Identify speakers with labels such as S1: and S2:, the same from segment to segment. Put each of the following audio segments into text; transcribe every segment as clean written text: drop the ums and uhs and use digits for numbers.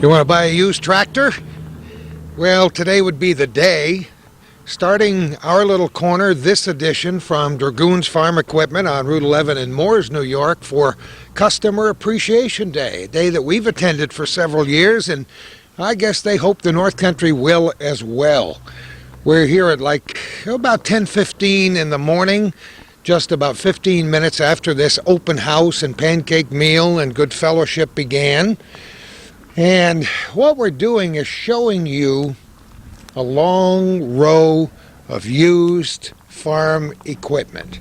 S1: You want to buy a used tractor? Well, today would be the day. Starting our little corner, this edition from Dragoon's Farm Equipment on Route 11 in Moores, New York for Customer Appreciation Day, a day that we've attended for several years, and I guess they hope the North Country will as well. We're here at about 10:15 in the morning, just about 15 minutes after this open house and pancake meal and good fellowship began. And what we're doing is showing you a long row of used farm equipment.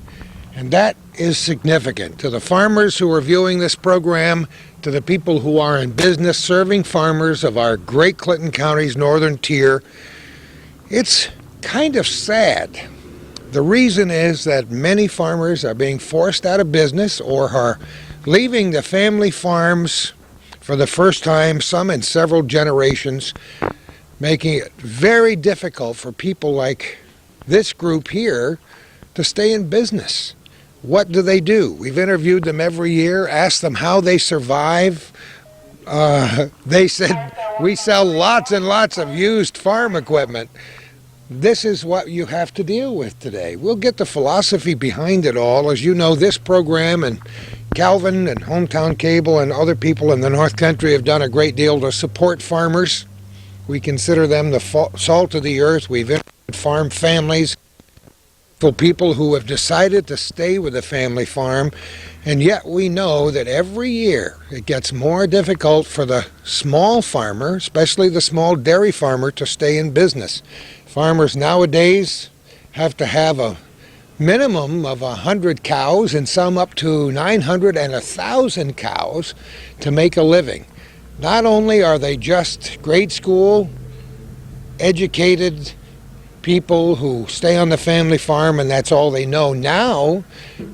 S1: And that is significant to the farmers who are viewing this program, to the people who are in business serving farmers of our great Clinton County's northern tier. It's kind of sad. The reason is that many farmers are being forced out of business or are leaving the family farms for the first time, some in several generations, making it very difficult for people like this group here to stay in business. What do? We've interviewed them every year, asked them how they survive. They said, we sell lots and lots of used farm equipment. This is what you have to deal with today. We'll get the philosophy behind it all. As you know, this program and Calvin and Hometown Cable and other people in the North Country have done a great deal to support farmers. We consider them the salt of the earth. We've interviewed farm families, for people who have decided to stay with the family farm, and yet we know that every year it gets more difficult for the small farmer, especially the small dairy farmer, to stay in business. Farmers nowadays have to have a minimum of 100 cows and some up to 900 and 1,000 cows to make a living. Not only are they just grade school educated people who stay on the family farm and that's all they know. Now,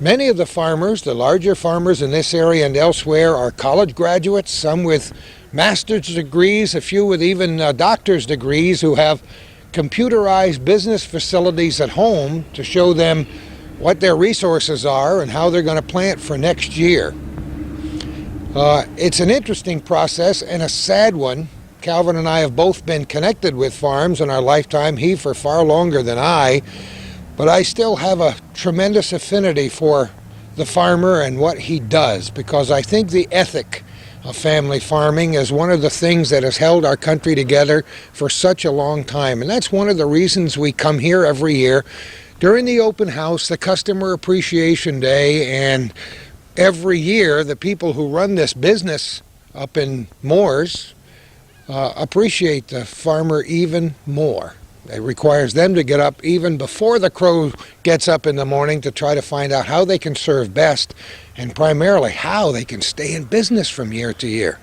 S1: many of the farmers, the larger farmers in this area and elsewhere, are college graduates, some with master's degrees, a few with even doctor's degrees, who have computerized business facilities at home to show them what their resources are and how they're going to plant for next year. It's an interesting process and a sad one. Calvin and I have both been connected with farms in our lifetime, he for far longer than I, but I still have a tremendous affinity for the farmer and what he does, because I think the ethic of family farming is one of the things that has held our country together for such a long time. And that's one of the reasons we come here every year during the open house, the Customer Appreciation Day, and every year the people who run this business up in Moores appreciate the farmer even more. It requires them to get up even before the crow gets up in the morning to try to find out how they can serve best, and primarily how they can stay in business from year to year.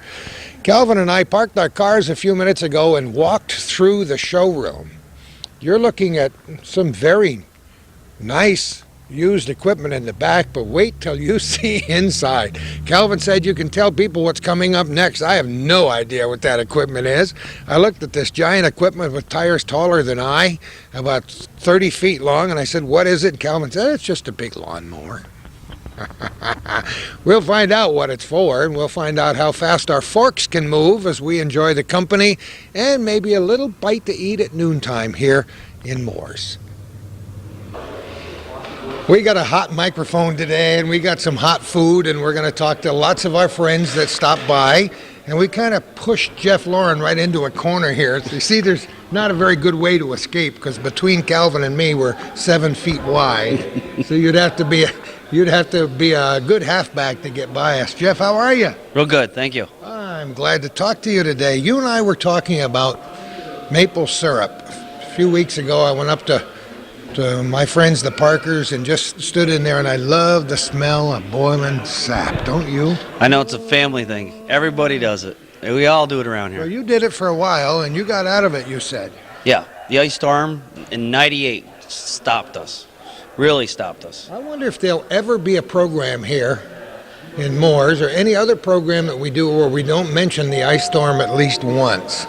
S1: Calvin and I parked our cars a few minutes ago and walked through the showroom. You're looking at some very nice used equipment in the back, but wait till you see inside. Calvin said you can tell people what's coming up next. I have no idea what that equipment is. I looked at this giant equipment with tires taller than I, about 30 feet long, and I said, what is it? And Calvin said, it's just a big lawnmower. We'll find out what it's for, and we'll find out how fast our forks can move as we enjoy the company and maybe a little bite to eat at noontime here in Moores. We got a hot microphone today, and we got some hot food, and we're going to talk to lots of our friends that stop by. And we kind of pushed Jeff Lauren right into a corner here. You see, there's not a very good way to escape, because between Calvin and me, we're 7 feet wide. So you'd have to be a good halfback to get by us. Jeff, how are you?
S2: Real good, thank you.
S1: I'm glad to talk to you today. You and I were talking about maple syrup. A few weeks ago, I went up to my friends, the Parkers, and just stood in there, and I love the smell of boiling sap, don't you?
S2: I know it's a family thing. Everybody does it. We all do it around here.
S1: Well, you did it for a while, and you got out of it, you said.
S2: Yeah, the ice storm in '98 stopped us, really stopped us.
S1: I wonder if there'll ever be a program here in Moores or any other program that we do where we don't mention the ice storm at least once.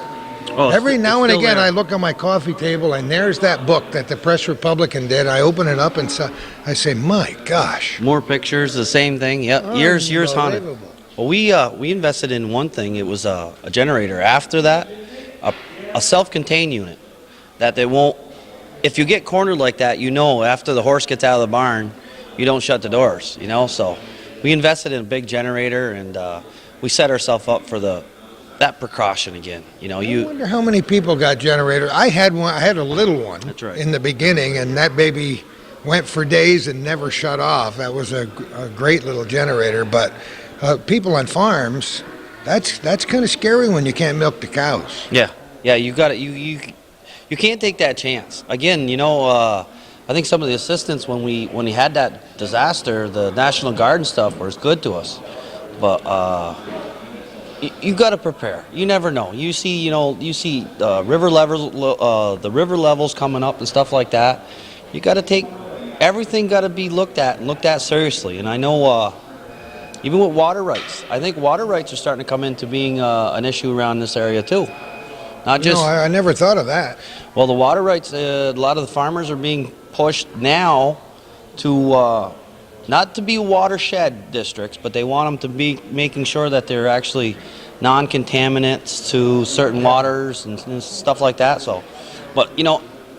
S2: Oh,
S1: every now and again,
S2: there.
S1: I look on my coffee table, and there's that book that the Press Republican did. I open it up, and I say, my gosh.
S2: More pictures, the same thing. Yep, years haunted. Well, we invested in one thing. It was a generator. After that, a self-contained unit that they won't. If you get cornered like that, after the horse gets out of the barn, you don't shut the doors. So we invested in a big generator, and we set ourselves up for that precaution again.
S1: I wonder how many people got generators. I had one. I had a little one.
S2: That's right.
S1: In the beginning, and that baby went for days and never shut off. That was a great little generator. But people on farms, that's kind of scary when you can't milk the cows.
S2: Yeah. You got it. You can't take that chance. Again, I think some of the assistants when we had that disaster, the National Guard and stuff, was good to us. But you got to prepare. You never know. You see river levels coming up and stuff like that. You got to take everything. Got to be looked at seriously. And I know even with water rights, I think water rights are starting to come into being an issue around this area too. Not just.
S1: No, I never thought of that.
S2: Well, the water rights. A lot of the farmers are being pushed now to. Not to be watershed districts, but they want them to be making sure that they're actually non-contaminants to certain waters and stuff like that. So, but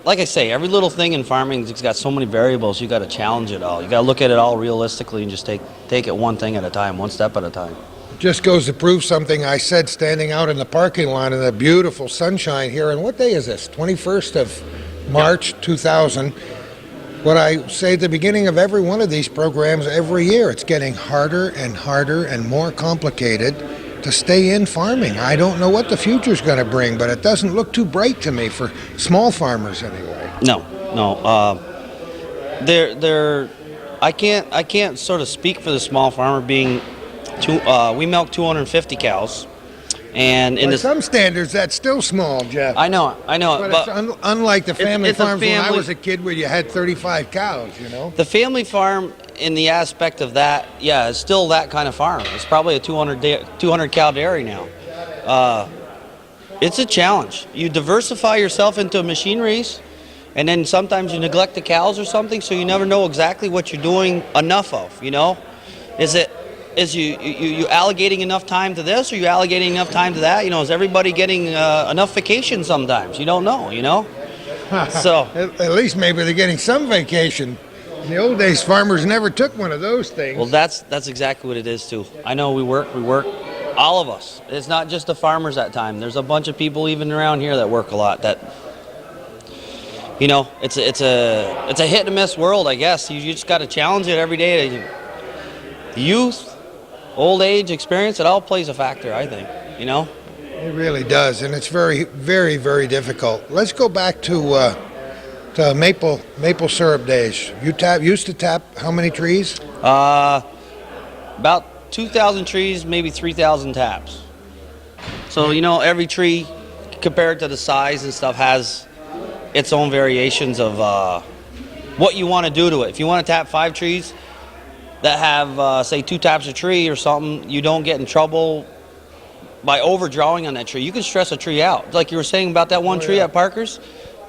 S2: like I say, every little thing in farming has got so many variables. You got to challenge it all. You got to look at it all realistically and just take it one thing at a time, one step at a time.
S1: Just goes to prove something I said standing out in the parking lot in the beautiful sunshine here. And what day is this? 21st of March, 2000. What I say at the beginning of every one of these programs every year, it's getting harder and harder and more complicated to stay in farming. I don't know what the future's going to bring, but it doesn't look too bright to me for small farmers anyway.
S2: No. I can't sort of speak for the small farmer being. We milk 250 cows. And
S1: by some standards, that's still small, Jeff.
S2: I know.
S1: But it's unlike the family farms when I was a kid where you had 35 cows,
S2: The family farm, in the aspect of that, it's still that kind of farm. It's probably a 200 cow dairy now. It's a challenge. You diversify yourself into machineries, and then sometimes you neglect the cows or something, so you never know exactly what you're doing enough of, Is you allocating enough time to this, or you allocating enough time to that? Is everybody getting enough vacation sometimes? You don't know, So
S1: at least maybe they're getting some vacation. In the old days, farmers never took one of those things.
S2: Well, that's exactly what it is too. I know we work, all of us. It's not just the farmers that time. There's a bunch of people even around here that work a lot. That it's a hit and miss world, I guess. You just got to challenge it every day. The youth. Old age, experience, it all plays a factor, I think,
S1: It really does, and it's very, very, very difficult. Let's go back to maple syrup days. You used to tap how many trees?
S2: About 2,000 trees, maybe 3,000 taps. So, every tree, compared to the size and stuff, has its own variations of what you want to do to it. If you want to tap 5 trees, that have, say, 2 taps a tree or something, you don't get in trouble by overdrawing on that tree. You can stress a tree out. Like you were saying about that one tree at Parker's,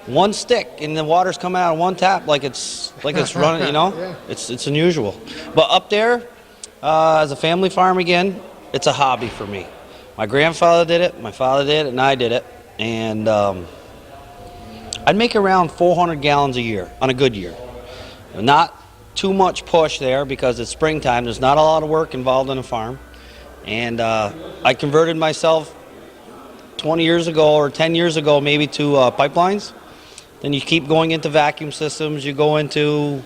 S2: one stick and the water's coming out of one tap like it's running,
S1: Yeah.
S2: It's unusual. But up there, as a family farm again, it's a hobby for me. My grandfather did it, my father did it, and I did it. And I'd make around 400 gallons a year on a good year. Not too much push there because it's springtime. There's not a lot of work involved in a farm. And I converted myself 20 years ago or 10 years ago maybe to pipelines. Then you keep going into vacuum systems. You go into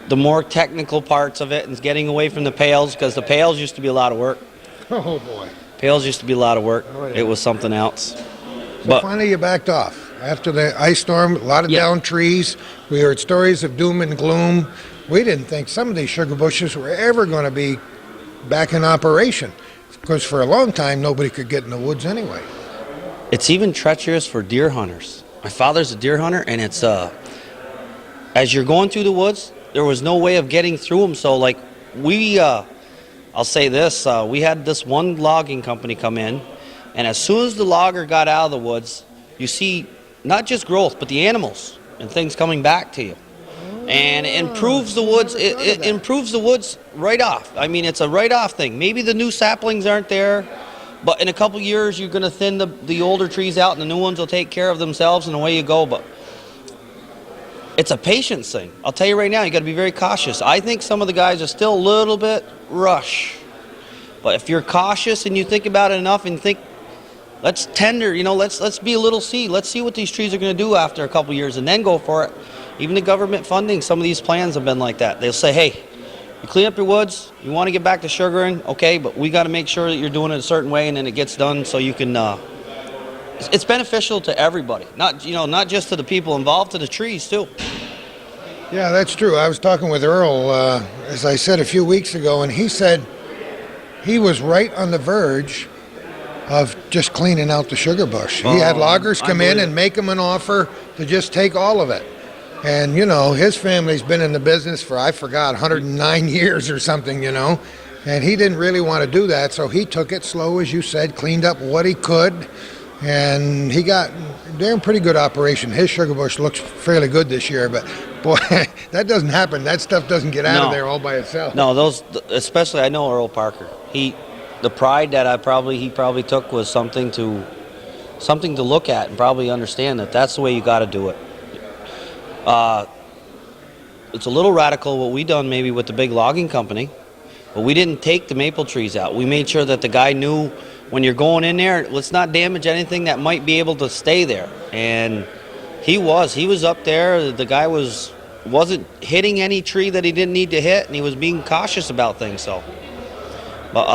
S2: the more technical parts of it and getting away from the pails, because the pails used to be a lot of work.
S1: Oh, boy.
S2: Pails used to be a lot of work.
S1: Oh, yeah.
S2: It was something else.
S1: So finally you backed off. After the ice storm, a lot of downed trees. We heard stories of doom and gloom. We didn't think some of these sugar bushes were ever going to be back in operation, because for a long time nobody could get in the woods anyway.
S2: It's even treacherous for deer hunters. My father's a deer hunter, and it's as you're going through the woods, there was no way of getting through them. So like I'll say this, we had this one logging company come in, and as soon as the logger got out of the woods, you see not just growth, but the animals and things coming back to you. and it improves the woods. It improves the woods right off. I mean, it's a right off thing. Maybe the new saplings aren't there, but in a couple years you're going to thin the older trees out, and the new ones will take care of themselves, and away you go. But it's a patience thing. I'll tell you right now, you got to be very cautious. I think some of the guys are still a little bit rush, but if you're cautious and you think about it enough and think, let's tender, let's be a little seed. Let's see what these trees are going to do after a couple years, and then go for it. Even the government funding, some of these plans have been like that. They'll say, hey, you clean up your woods, you want to get back to sugaring, okay, but we got to make sure that you're doing it a certain way, and then it gets done so you can. It's beneficial to everybody, not just to the people involved, to the trees too.
S1: Yeah, that's true. I was talking with Earl, as I said a few weeks ago, and he said he was right on the verge of just cleaning out the sugar bush. He had loggers come in and make him an offer to just take all of it. And, his family's been in the business for, I forgot, 109 years or something, and he didn't really want to do that, so he took it slow, as you said, cleaned up what he could, and they're in pretty good operation. His sugar bush looks fairly good this year, but boy, that doesn't happen. That stuff doesn't get out of there all by itself.
S2: No, especially I know Earl Parker. The pride that he probably took was something to look at and probably understand that that's the way you got to do it. It's a little radical what we done maybe with the big logging company, but we didn't take the maple trees out. We made sure that the guy knew when you're going in there, let's not damage anything that might be able to stay there. And he was up there. The guy wasn't hitting any tree that he didn't need to hit, and he was being cautious about things. So, but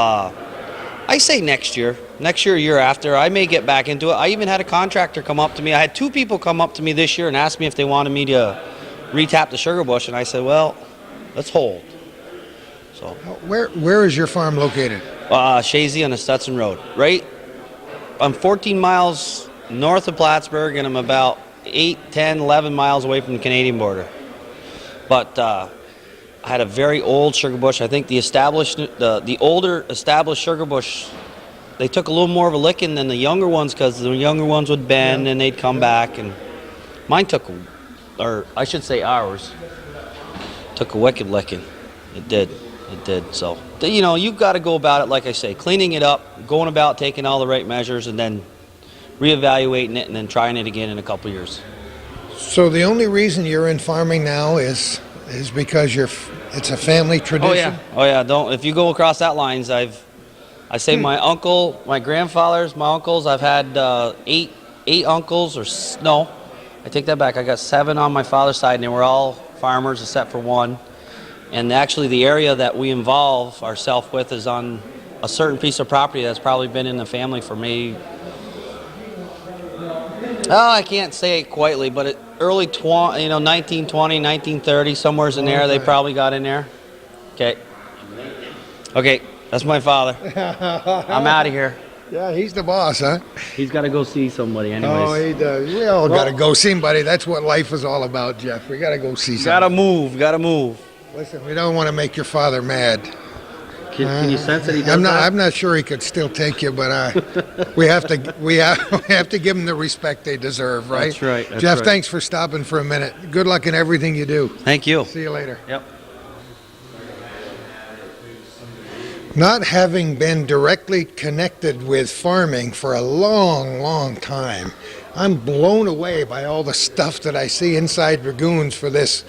S2: I say next year, year after, I may get back into it. I even had a contractor come up to me. I had two people come up to me this year and ask me if they wanted me to retap the sugar bush, and I said, well, let's hold. So,
S1: where is your farm located?
S2: Shazy on the Stetson Road. Right, I'm 14 miles north of Plattsburgh, and I'm about 8, 10, 11 miles away from the Canadian border. But I had a very old sugar bush. I think the older established sugar bush, they took a little more of a licking than the younger ones, because the younger ones would bend and they'd come back, and mine took, or I should say ours, took a wicked licking. It did. So, you've got to go about it, like I say, cleaning it up, going about taking all the right measures, and then reevaluating it, and then trying it again in a couple years.
S1: So the only reason you're in farming now is because it's a family tradition?
S2: Oh yeah. If you go across that lines, I say my uncle, my grandfathers, my uncles, I've had eight uncles, no, I take that back. I got 7 on my father's side, and they were all farmers except for one. And actually the area that we involve ourselves with is on a certain piece of property that's probably been in the family for me. I can't say it quietly, but early 1920, 1930, somewhere's in there. They probably got in there. Okay, that's my father. I'm out of here.
S1: Yeah, he's the boss, huh?
S2: He's got to go see somebody anyways.
S1: Oh, he does. We all got to go see somebody. That's what life is all about, Jeff. We got to go see somebody.
S2: Got to move.
S1: Listen, we don't want to make your father mad.
S2: Can you sense that he does that?
S1: I'm not sure he could still take you, but we have to give him the respect they deserve, right?
S2: That's right.
S1: Jeff, thanks for stopping for a minute. Good luck in everything you do.
S2: Thank you.
S1: See you later.
S2: Yep.
S1: Not having been directly connected with farming for a long, long time, I'm blown away by all the stuff that I see inside Dragoons for this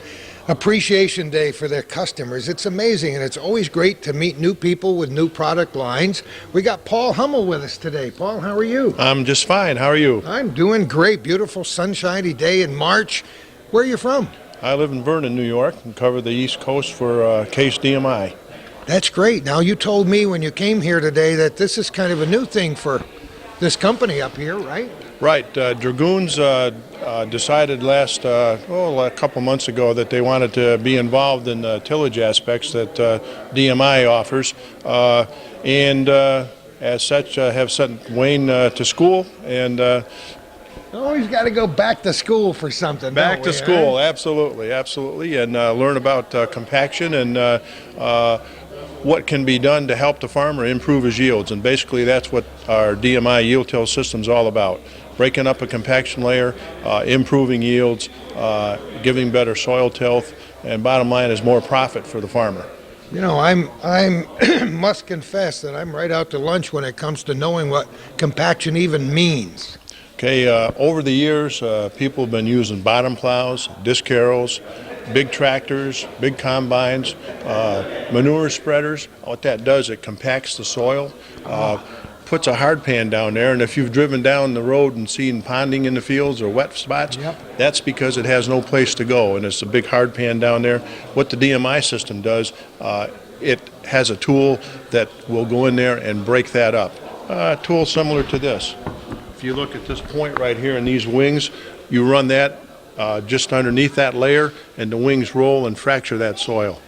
S1: Appreciation Day for their customers. It's amazing, and it's always great to meet new people with new product lines. We got Paul Hummel with us today. Paul, how are you?
S3: I'm just fine. How are you?
S1: I'm doing great. Beautiful sunshiny day in March. Where are you from?
S3: I live in Vernon, New York, and cover the East Coast for Case DMI.
S1: That's great. Now, you told me when you came here today that this is kind of a new thing for this company up here, right?
S3: Right. Dragoons decided a couple months ago that they wanted to be involved in the tillage aspects that DMI offers, and as such have sent Wayne to school, and
S1: always got to go back to school for something.
S3: back to
S1: right?
S3: school, absolutely, and learn about compaction and what can be done to help the farmer improve his yields. And basically that's what our DMI yield till system is all about. Breaking up a compaction layer, improving yields, giving better soil tilth, and bottom line is more profit for the farmer.
S1: You know, I'm must confess that I'm right out to lunch when it comes to knowing what compaction even means.
S3: Okay, over the years, people have been using bottom plows, disc harrows, big tractors, big combines, manure spreaders. What that does, it compacts the soil, puts a hard pan down there, and if you've driven down the road and seen ponding in the fields or wet spots, that's because it has no place to go, and it's a big hard pan down there. What the DMI system does, it has a tool that will go in there and break that up. A tool similar to this. If you look at this point right here in these wings, you run that just underneath that layer, and the wings roll and fracture that soil.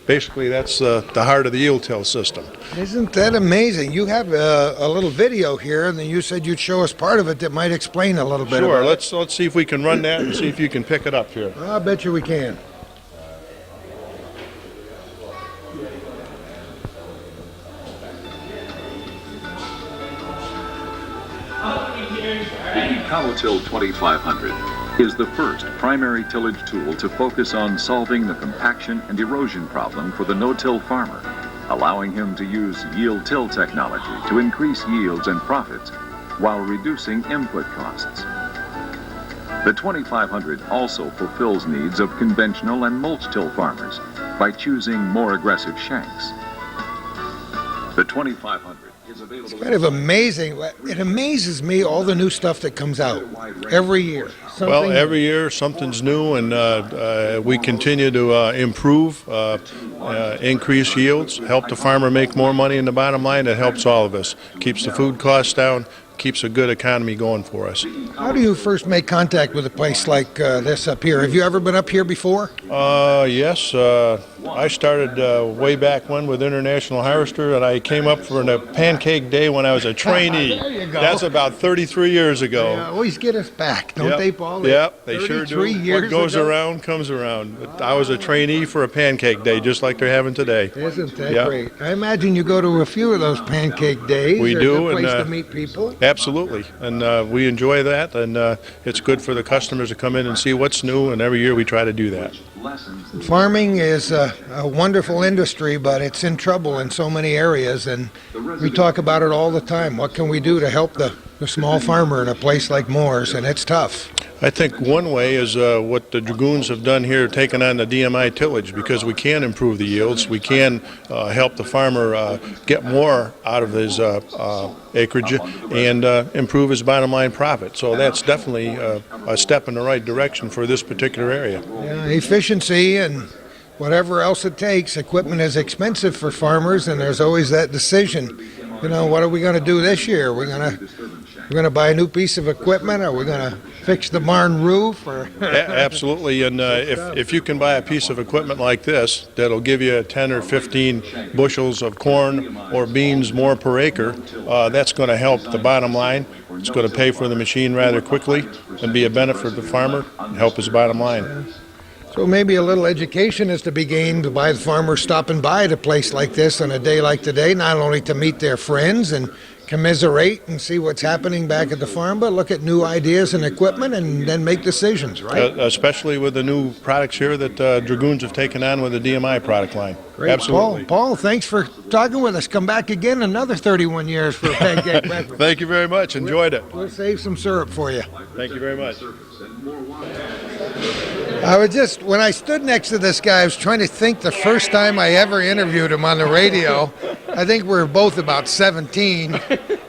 S3: Basically, that's the heart of the yield till system.
S1: Isn't that amazing? You have a little video here, and then you said you'd show us part of it that might explain a little bit
S3: Sure,
S1: about
S3: let's see if we can run that and see if you can pick it up here.
S1: I bet you we can.
S4: The Cow-Till 2500 is the first primary tillage tool to focus on solving the compaction and erosion problem for the no-till farmer, allowing him to use yield-till technology to increase yields and profits while reducing input costs. The 2500 also fulfills needs of conventional and mulch-till farmers by choosing more aggressive shanks. The 2500 is available.
S1: It's kind of amazing. It amazes me all the new stuff that comes out every year.
S3: Well, every year something's new, and we continue to improve, increase yields, help the farmer make more money in the bottom line. It helps all of us. Keeps the food costs down, keeps a good economy going for us.
S1: How do you first make contact with a place like this up here? Have you ever been up here before?
S3: Yes. I started way back when with International Harvester, and I came up for a pancake day when I was a trainee.
S1: There you go.
S3: That's about 33 years ago.
S1: They always get us back, don't they, Paul?
S3: Yep, they sure do.
S1: 33 years
S3: What goes
S1: ago?
S3: around comes around. But I was a trainee for a pancake day, just like they're having today.
S1: Isn't that
S3: Yep.
S1: great? I imagine you go to a few of those pancake days.
S3: We
S1: They're
S3: do,
S1: a good place
S3: and,
S1: to meet people.
S3: Absolutely, and we enjoy that, and it's good for the customers to come in and see what's new, and every year we try to do that.
S1: Farming is a wonderful industry, but it's in trouble in so many areas, and we talk about it all the time. What can we do to help the small farmer in a place like Moore's? And it's tough.
S3: I think one way is what the Dragoons have done here, taking on the DMI tillage, because we can improve the yields. We can help the farmer get more out of his acreage and improve his bottom line profit. So that's definitely a step in the right direction for this particular area.
S1: Yeah, efficiency and whatever else it takes. Equipment is expensive for farmers, and there's always that decision. You know, what are we going to do this year? We're going to buy a new piece of equipment, or we're going to fix the barn roof, or
S3: Absolutely, and if you can buy a piece of equipment like this that'll give you 10 or 15 bushels of corn or beans more per acre, that's going to help the bottom line. It's going to pay for the machine rather quickly and be a benefit for the farmer and help his bottom line.
S1: So maybe a little education is to be gained by the farmers stopping by at a place like this on a day like today, not only to meet their friends and commiserate and see what's happening back at the farm, but look at new ideas and equipment and then make decisions, right?
S3: Especially with the new products here that Dragoons have taken on with the DMI product line.
S1: Great.
S3: Absolutely.
S1: Paul, thanks for talking with us. Come back again another 31 years for a pancake breakfast.
S3: Thank you very much. Enjoyed it.
S1: We'll save some syrup for you.
S3: Thank you very much.
S1: When I stood next to this guy, I was trying to think the first time I ever interviewed him on the radio. I think we were both about 17.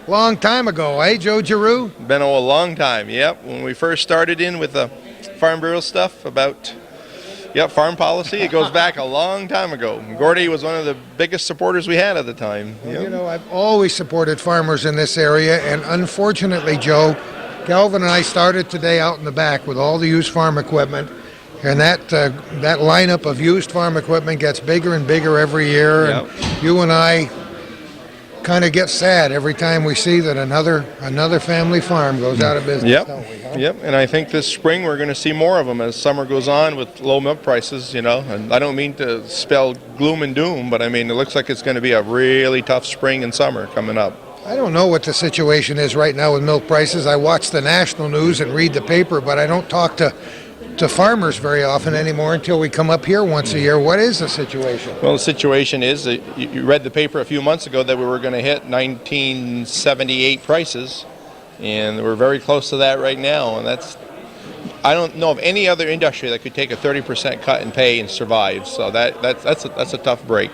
S1: Long time ago, eh, Joe Giroux?
S5: Been a long time, yep. When we first started in with the Farm Bureau stuff about, farm policy, it goes back a long time ago. Gordy was one of the biggest supporters we had at the time. Yep.
S1: You know, I've always supported farmers in this area, and unfortunately, Joe, Calvin and I started today out in the back with all the used farm equipment. And that lineup of used farm equipment gets bigger and bigger every year.
S5: Yep.
S1: And you and I kind of get sad every time we see that another family farm goes out of business,
S5: Yep.
S1: don't we? Huh?
S5: Yep, and I think this spring we're going to see more of them as summer goes on with low milk prices, and I don't mean to spell gloom and doom, but I mean it looks like it's going to be a really tough spring and summer coming up.
S1: I don't know what the situation is right now with milk prices. I watch the national news and read the paper, but I don't talk to to farmers very often anymore until we come up here once a year. What is the situation?
S5: Well, the situation is that you read the paper a few months ago that we were going to hit 1978 prices, and we're very close to that right now. And I don't know of any other industry that could take a 30% cut in pay and survive. So that's a tough break.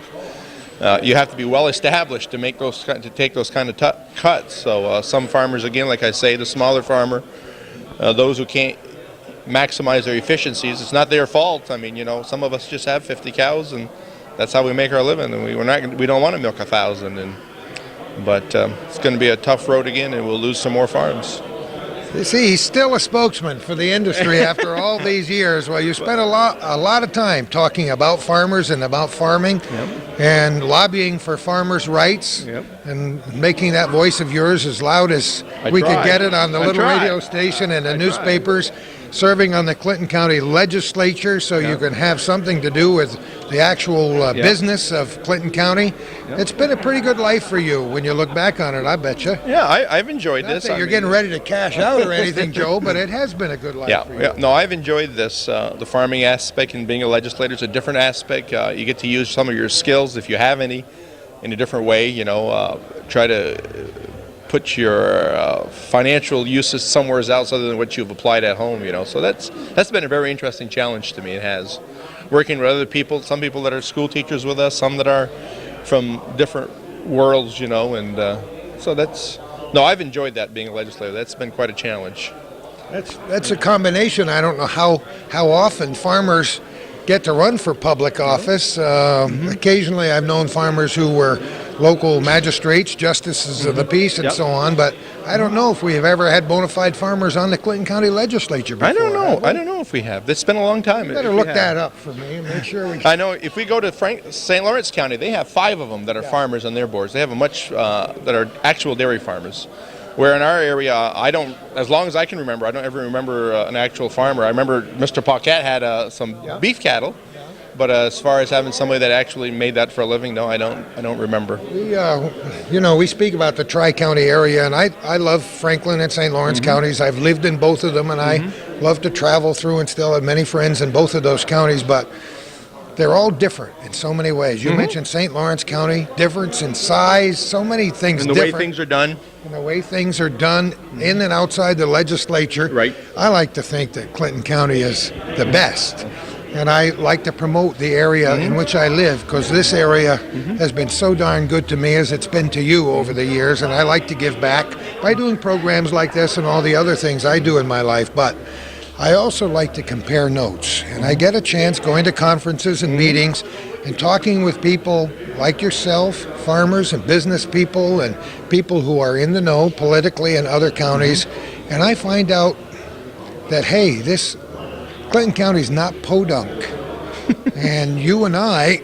S5: You have to be well established to take those kind of cuts. So some farmers, again, like I say, the smaller farmer, those who can't maximize their efficiencies, it's not their fault. I mean, some of us just have 50 cows, and that's how we make our living. And we don't want to milk 1,000. But it's going to be a tough road again, and we'll lose some more farms.
S1: You see, he's still a spokesman for the industry after all these years. Well, you spent a lot of time talking about farmers and about farming, and lobbying for farmers' rights, and making that voice of yours as loud as we could get it on the little radio station and the newspapers, serving on the Clinton County legislature so you can have something to do with the actual business of Clinton County. It's been a pretty good life for you when you look back on it, I bet you.
S5: Yeah, I've enjoyed
S1: Not
S5: this.
S1: that you're getting ready to cash out or anything, Joe, but it has been a good life for you.
S5: Yeah, no, I've enjoyed this. The farming aspect and being a legislator is a different aspect. You get to use some of your skills, if you have any, in a different way. Try to put your financial uses somewhere else other than what you've applied at home. So that's been a very interesting challenge to me. It has. Working with other people, some people that are school teachers with us, some that are from different worlds, and so I've enjoyed that, being a legislator. That's been quite a challenge.
S1: That's a combination. I don't know how often farmers get to run for public office. Occasionally I've known farmers who were local magistrates, justices of the peace, and so on, but I don't know if we have ever had bona fide farmers on the Clinton County legislature before.
S5: I don't know if we have. It's been a long time.
S1: You better look that up for me and make sure we...
S5: I know if we go to St. Lawrence County, they have 5 of them that are farmers on their boards. They have that are actual dairy farmers. Where in our area, as long as I can remember, I don't ever remember an actual farmer. I remember Mr. Paquette had some beef cattle, but as far as having somebody that actually made that for a living, no, I don't remember.
S1: We speak about the Tri-County area, and I love Franklin and St. Lawrence counties. I've lived in both of them, and I love to travel through and still have many friends in both of those counties, but they're all different in so many ways. You mentioned St. Lawrence County, difference in size, so many things
S5: and the
S1: different.
S5: way things are done.
S1: And the way things are done in and outside the legislature.
S5: Right.
S1: I like to think that Clinton County is the best. And I like to promote the area in which I live, because this area has been so darn good to me as it's been to you over the years, and I like to give back by doing programs like this and all the other things I do in my life. But I also like to compare notes, and I get a chance going to conferences and meetings and talking with people like yourself, farmers and business people and people who are in the know politically in other counties, and I find out that, hey, this Clinton County is not podunk. And you and I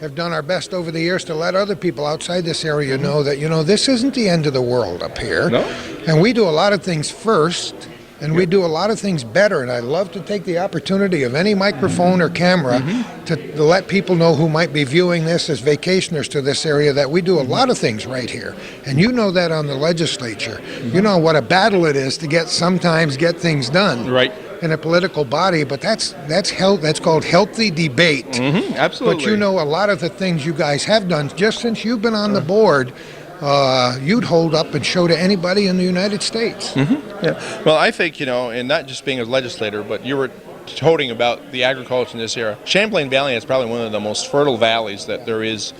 S1: have done our best over the years to let other people outside this area know that, this isn't the end of the world up here.
S5: No.
S1: And we do a lot of things first, and we do a lot of things better. And I love to take the opportunity of any microphone or camera to let people know who might be viewing this as vacationers to this area that we do a lot of things right here. And you know that on the legislature. You know what a battle it is to sometimes get things done.
S5: Right.
S1: In a political body, but that's called healthy debate.
S5: Absolutely.
S1: But a lot of the things you guys have done, just since you've been on the board, you'd hold up and show to anybody in the United States.
S5: Yeah. Well, I think, and not just being a legislator, but you were toting about the agriculture in this area. Champlain Valley is probably one of the most fertile valleys that there is,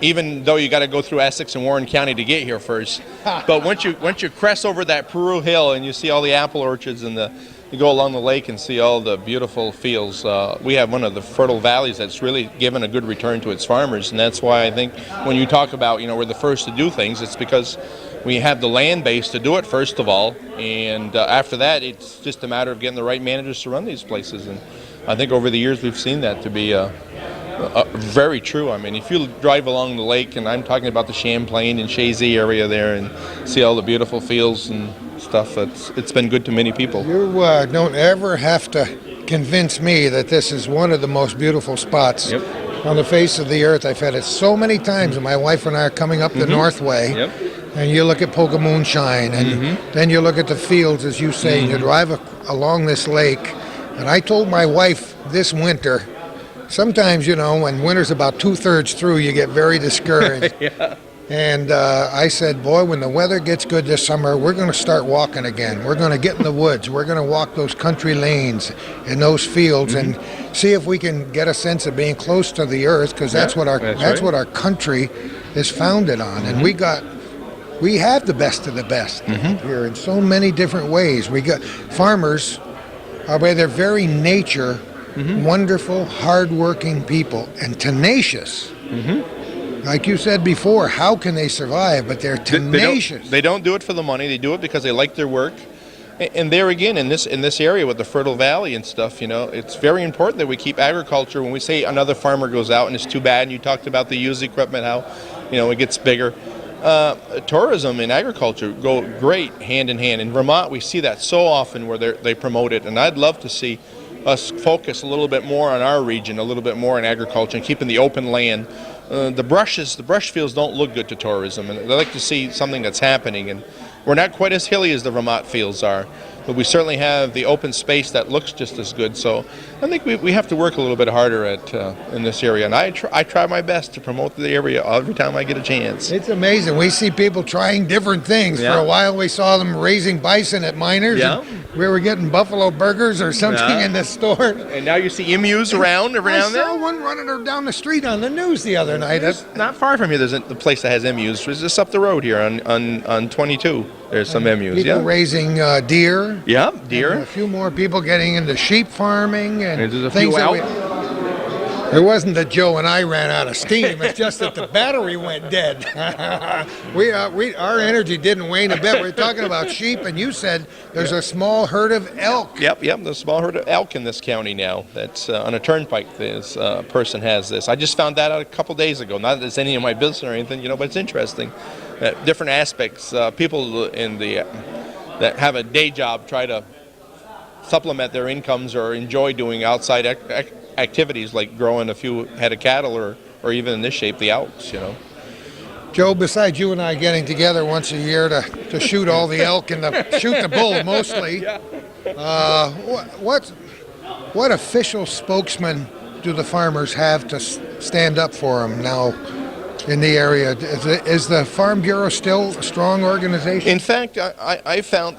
S5: even though you got to go through Essex and Warren County to get here first. But once you crest over that Peru Hill and you see all the apple orchards and you go along the lake and see all the beautiful fields. We have one of the fertile valleys that's really given a good return to its farmers, and that's why I think when you talk about, we're the first to do things, it's because we have the land base to do it first of all, and after that, it's just a matter of getting the right managers to run these places. And I think over the years we've seen that to be very true. I mean, if you drive along the lake, and I'm talking about the Champlain and Chazy area there, and see all the beautiful fields and stuff, it's been good to many people.
S1: You don't ever have to convince me that this is one of the most beautiful spots on the face of the earth. I've had it so many times, and my wife and I are coming up the Northway, and you look at Polka Moonshine, and then you look at the fields, as you say, and you drive along this lake, And I told my wife this winter, sometimes, you know, when winter's about 2/3 through, you get very discouraged.
S5: Yeah.
S1: And I said, boy, when the weather gets good this summer, we're going to start walking again. We're going to get in the woods. We're going to walk those country lanes in those fields and see if we can get a sense of being close to the earth, because that's what what our country is founded on. And we have the best of the best here in so many different ways. We got farmers are by their very nature wonderful, hardworking people and tenacious. Like you said before, how can they survive? But they're tenacious.
S5: They don't do it for the money. They do it because they like their work. And there again, in this area with the fertile valley and stuff, you know, it's very important that we keep agriculture. When we say another farmer goes out and it's too bad, and you talked about the used equipment, how, you know, it gets bigger. Tourism and agriculture go great hand in hand. In Vermont, we see that so often where they promote it, and I'd love to see us focus a little bit more on our region, a little bit more on agriculture, and keeping the open land. The brush fields don't look good to tourism, and they like to see something that's happening. And we're not quite as hilly as the Vermont fields are, but we certainly have the open space that looks just as good. So I think we have to work a little bit harder in this area, and I try my best to promote the area every time I get a chance.
S1: It's amazing. We see people trying different things.
S5: Yeah.
S1: For a while, we saw them raising bison at Miners.
S5: Yeah.
S1: And we were getting buffalo burgers or something in the store.
S5: And now you see emus around
S1: I saw
S5: there.
S1: one running down the street on the news the other night.
S5: There's, not far from here, there's a place that has emus. It's just up the road here on 22. There's some emus.
S1: People raising deer.
S5: Yeah,
S1: And
S5: deer.
S1: a few more people getting into sheep farming and
S5: And there's a
S1: things
S5: few
S1: that
S5: elk.
S1: It wasn't that Joe and I ran out of steam. It's just that the battery went dead. Our energy didn't wane a bit. We were talking about sheep, and you said there's a small herd of elk.
S5: Yep. There's a small herd of elk in this county now. That's on a turnpike. This person has this. I just found that out a couple days ago. Not that it's any of my business or anything, you know, but it's interesting. Different aspects. People in the that have a day job try to supplement their incomes or enjoy doing outside activities like growing a few head of cattle or even in this shape, the elks, you know.
S1: Joe, besides you and I getting together once a year to shoot all the elk and shoot the bull mostly, what official spokesman do the farmers have to stand up for them now in the area? Is the Farm Bureau still a strong organization?
S5: In fact, I found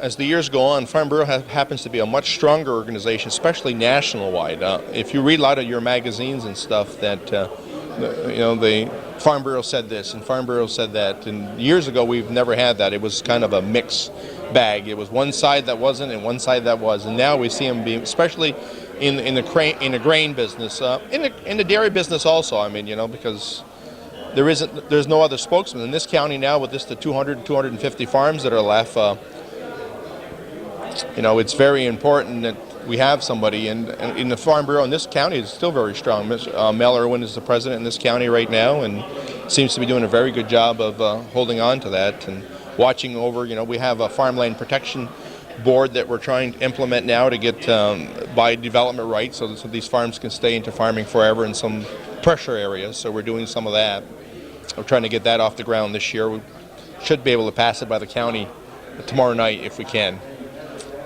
S5: as the years go on, Farm Bureau happens to be a much stronger organization, especially national-wide. If you read a lot of your magazines and stuff, that the Farm Bureau said this and Farm Bureau said that, and years ago we've never had that. It was kind of a mixed bag. It was one side that wasn't and one side that was, and now we see them being, especially in the grain business, in the dairy business also. I mean, you know, because there's no other spokesman in this county now with the 250 farms that are left. You know, it's very important that we have somebody, and in the Farm Bureau in this county is still very strong. Mel Irwin is the president in this county right now, and seems to be doing a very good job of holding on to that and watching over. You know, we have a farmland protection board that we're trying to implement now to get buy development rights so these farms can stay into farming forever in some pressure areas. So we're doing some of that. We're trying to get that off the ground this year. We should be able to pass it by the county tomorrow night if we can.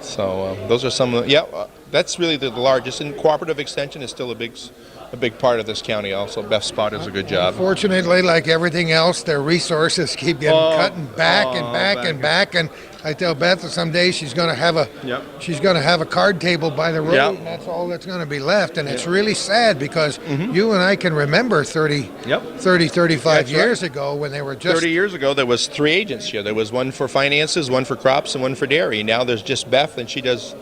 S5: So those are some of the, that's really the largest. And cooperative extension is still a big part of this county also. Beth Spot does a good job.
S1: Unfortunately, like everything else, their resources keep getting cut and back. And I tell Beth that someday she's going to have a card table by the road, and that's all that's going to be left. And it's really sad because you and I can remember 35 years ago when they were just
S5: 30 years ago, there was 3 agents here. There was one for finances, one for crops, and one for dairy. Now there's just Beth, and she does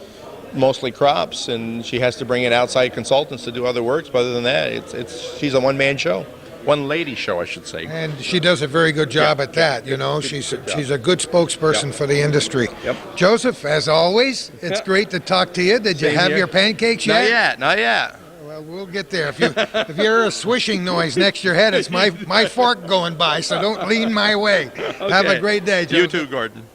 S5: mostly crops, and she has to bring in outside consultants to do other works. But other than that, she's a one-man show. One lady show, I should say.
S1: And she does a very good job at that, you know. She's a good spokesperson for the industry.
S5: Yep.
S1: Joseph, as always, it's great to talk to you. Did you have your pancakes yet?
S5: Not yet.
S1: Well, we'll get there. If you hear a swishing noise next to your head, it's my fork going by, so don't lean my way. Okay. Have a great day, Joseph.
S5: You too, Gordon.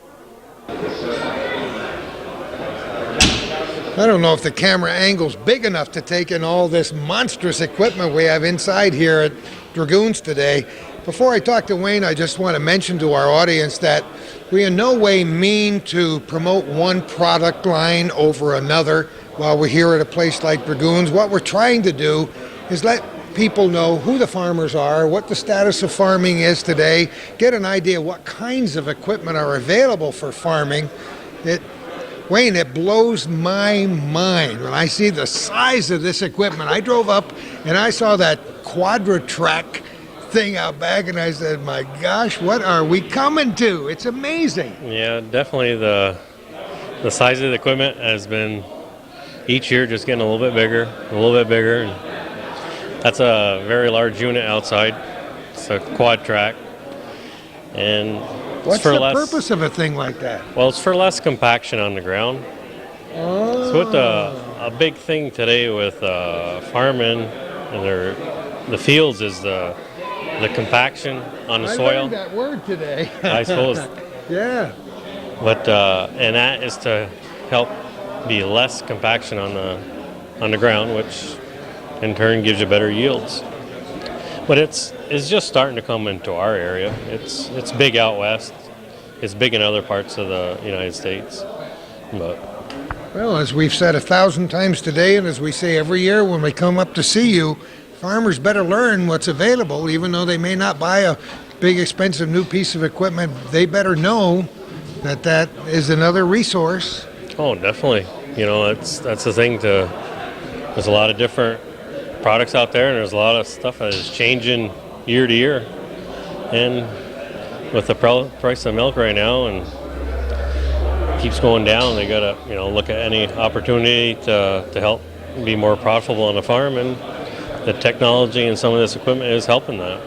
S1: I don't know if the camera angle's big enough to take in all this monstrous equipment we have inside here at Dragoons today. Before I talk to Wayne, I just want to mention to our audience that we in no way mean to promote one product line over another. while we're here at a place like Dragoon's. What we're trying to do is let people know who the farmers are, what the status of farming is today, get an idea what kinds of equipment are available for farming. Wayne, it blows my mind when I see the size of this equipment. I drove up and I saw that Quadra-Track thing out back and I said, my gosh, what are we coming to? It's amazing.
S6: Yeah, definitely the size of the equipment has been each year just getting a little bit bigger, and that's a very large unit outside. It's a quad track. And
S1: what's the purpose of a thing like that?
S6: Well, it's for less compaction on the ground.
S1: Oh.
S6: So what a big thing today with farming and the fields is the compaction on the soil.
S1: I learned that word today.
S6: I suppose.
S1: Yeah.
S6: But and that is to help be less compaction on the ground, which in turn gives you better yields. But it's just starting to come into our area. It's big out west. It's big in other parts of the United States. But
S1: well, as we've said 1,000 times today, and as we say every year when we come up to see you, farmers better learn what's available, even though they may not buy a big expensive new piece of equipment. They better know that is another resource.
S6: Oh, definitely. That's the thing. There's a lot of different products out there, and there's a lot of stuff that is changing year to year. And with the price of milk right now, and keeps going down, they gotta look at any opportunity to help be more profitable on the farm, and the technology and some of this equipment is helping that.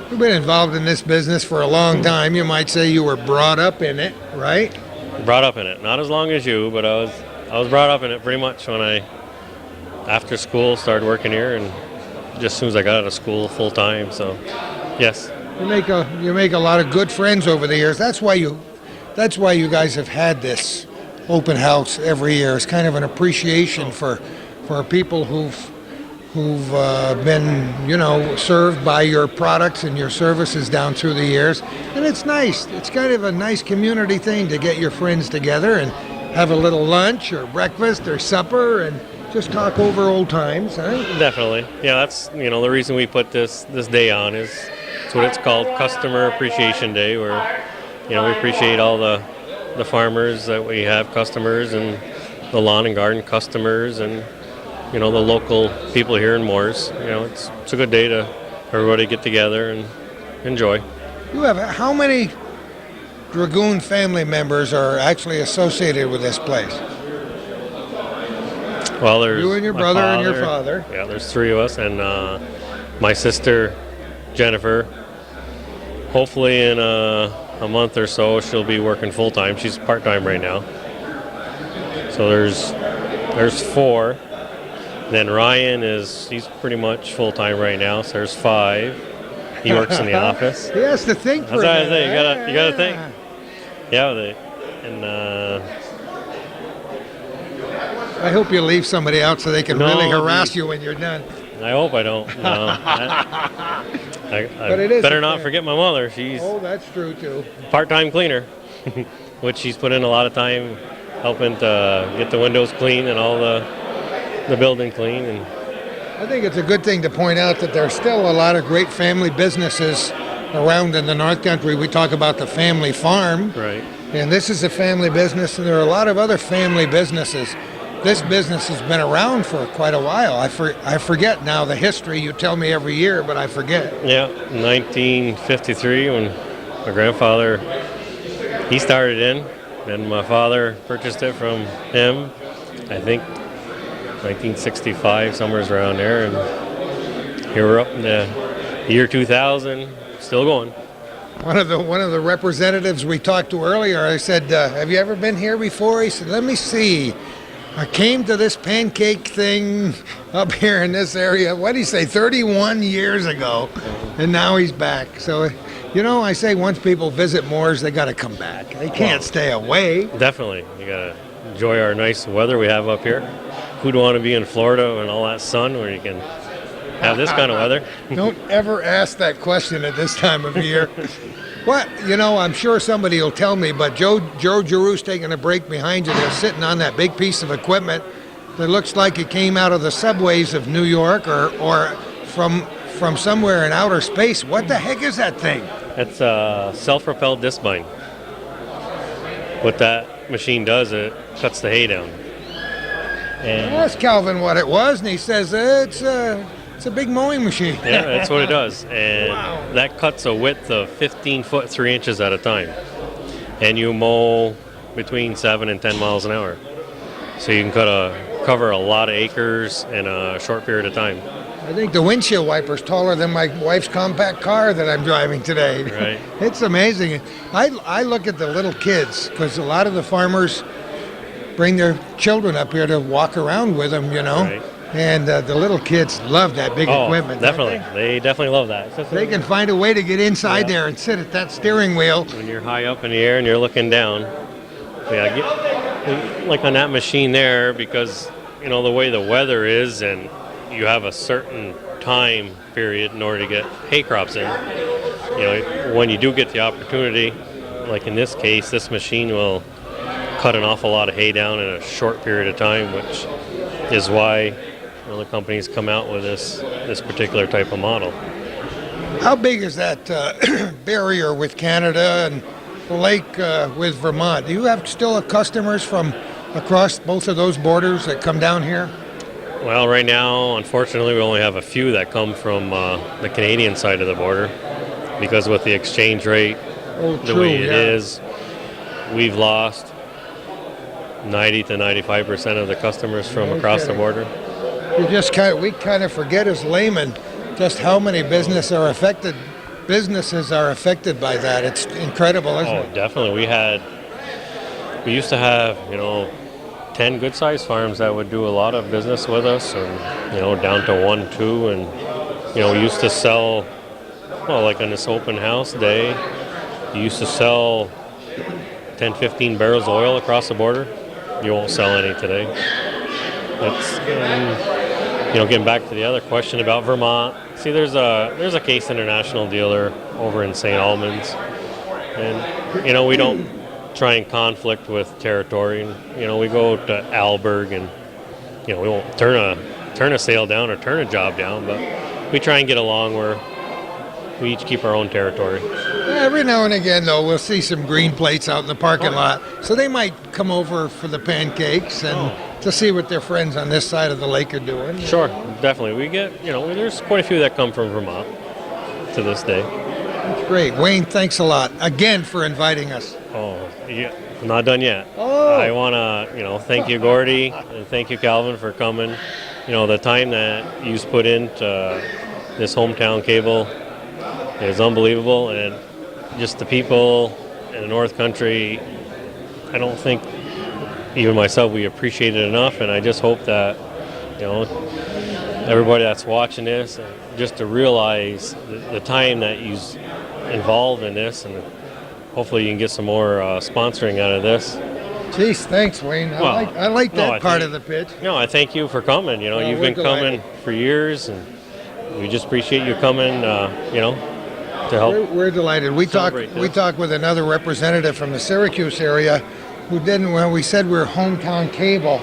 S1: You've been involved in this business for a long time. You might say you were brought up in it, right?
S6: Brought up in it, not as long as you, but I was brought up in it pretty much when I, after school, started working here, and just as soon as I got out of school full time. So, yes.
S1: You make a lot of good friends over the years. That's why you guys have had this open house every year. It's kind of an appreciation for people who've been served by your products and your services down through the years. And it's nice. It's kind of a nice community thing to get your friends together and have a little lunch or breakfast or supper and just talk over old times, huh?
S6: Definitely. Yeah, that's the reason we put this day on is it's what it's called, Customer Appreciation Day, where we appreciate all the farmers that we have customers, and the lawn and garden customers, and the local people here in Moores. It's a good day to everybody get together and enjoy.
S1: How many Dragoon family members are actually associated with this place?
S6: Well, there's
S1: you and your brother and your father.
S6: Yeah, there's three of us, and my sister Jennifer. Hopefully in a month or so she'll be working full time. She's part time right now. So there's four. Then Ryan he's pretty much full time right now. So there's five. He works in the office.
S1: He has to think for
S6: a minute. You gotta
S1: yeah.
S6: think. Yeah,
S1: I hope you leave somebody out so they can really harass you when you're done.
S6: I hope I don't. No. I better not forget my mother. She's
S1: that's true too.
S6: Part-time cleaner, which she's put in a lot of time helping to get the windows clean and all the building clean. And
S1: I think it's a good thing to point out that there's still a lot of great family businesses around in the North Country. We talk about the family farm,
S6: right?
S1: And this is a family business, and there are a lot of other family businesses. This business has been around for quite a while. I forget now the history. You tell me every year, but I forget.
S6: Yeah, 1953 when my grandfather, he started in, and my father purchased it from him, I think 1965, somewhere around there, and here we're up in the year 2000, still going.
S1: One of the representatives we talked to earlier, I said, have you ever been here before? He said, let me see. I came to this pancake thing up here in this area, what did he say, 31 years ago, and now he's back. So, I say once people visit Moores, they got to come back. They can't stay away.
S6: Definitely. You got to enjoy our nice weather we have up here. Who'd want to be in Florida and all that sun where you can have this kind of weather?
S1: Don't ever ask that question at this time of year. What? I'm sure somebody will tell me, but Joe Giroux's taking a break behind you. They're sitting on that big piece of equipment. that looks like it came out of the subways of New York or from somewhere in outer space. What the heck is that thing?
S6: It's a self-propelled disc mine. What that machine does, it cuts the hay down. And
S1: Ask Calvin what it was, and he says it's a big mowing machine.
S6: yeah, that's what it does. And
S1: Wow.
S6: that cuts a width of 15 foot 3 inches at a time. And you mow between 7 and 10 miles an hour. So you can cover a lot of acres in a short period of time.
S1: I think the windshield wiper's taller than my wife's compact car that I'm driving today.
S6: Right.
S1: It's amazing. I look at the little kids, because a lot of the farmers bring their children up here to walk around with them,
S6: Right.
S1: And the little kids love that big equipment. don't
S6: definitely. They definitely love that.
S1: They can find a way to get inside
S6: Yeah.
S1: there and sit at that steering wheel.
S6: When you're high up in the air and you're looking down, like on that machine there, because the way the weather is, and you have a certain time period in order to get hay crops in. When you do get the opportunity, like in this case, this machine will cut an awful lot of hay down in a short period of time, which is why the companies come out with this particular type of model.
S1: How big is that barrier with Canada and the lake with Vermont? Do you have still customers from across both of those borders that come down here?
S6: Well, right now, unfortunately, we only have a few that come from the Canadian side of the border, because with the exchange rate the way it is, we've lost 90 to 95% of the customers from across the border.
S1: We kind of forget as laymen just how many businesses are affected by that. It's incredible, isn't it?
S6: Definitely. We used to have 10 good-sized farms that would do a lot of business with us, and down to 1, 2, and we used to sell, like on this open house day, you used to sell 10, 15 barrels of oil across the border. You won't sell any today. That's getting back to the other question about Vermont. See, there's a Case International dealer over in St. Albans, and we don't try and conflict with territory. And, we go to Alberg, and we won't turn a sale down or turn a job down, but we try and get along where we each keep our own territory.
S1: Every now and again, though, we'll see some green plates out in the parking lot, so they might come over for the pancakes and to see what their friends on this side of the lake are doing.
S6: Sure, definitely. We get there's quite a few that come from Vermont to this day.
S1: That's great. Wayne, thanks a lot again for inviting us.
S6: Oh, yeah, I'm not done yet.
S1: Oh.
S6: I want to, thank you, Gordy, and thank you, Calvin, for coming. The time that you've put into this hometown cable is unbelievable, and just the people in the North Country, I don't think even myself we appreciate it enough, and I just hope that everybody that's watching this, just to realize the time that you're involved in this, and hopefully you can get some more sponsoring out of this.
S1: Geez, thanks, Wayne. I like that part of the pitch.
S6: No, I thank you for coming. You've
S1: we're
S6: been coming for years, and we just appreciate you coming. To help.
S1: We're delighted. We talked with another representative from the Syracuse area who didn't. When we said we're hometown cable,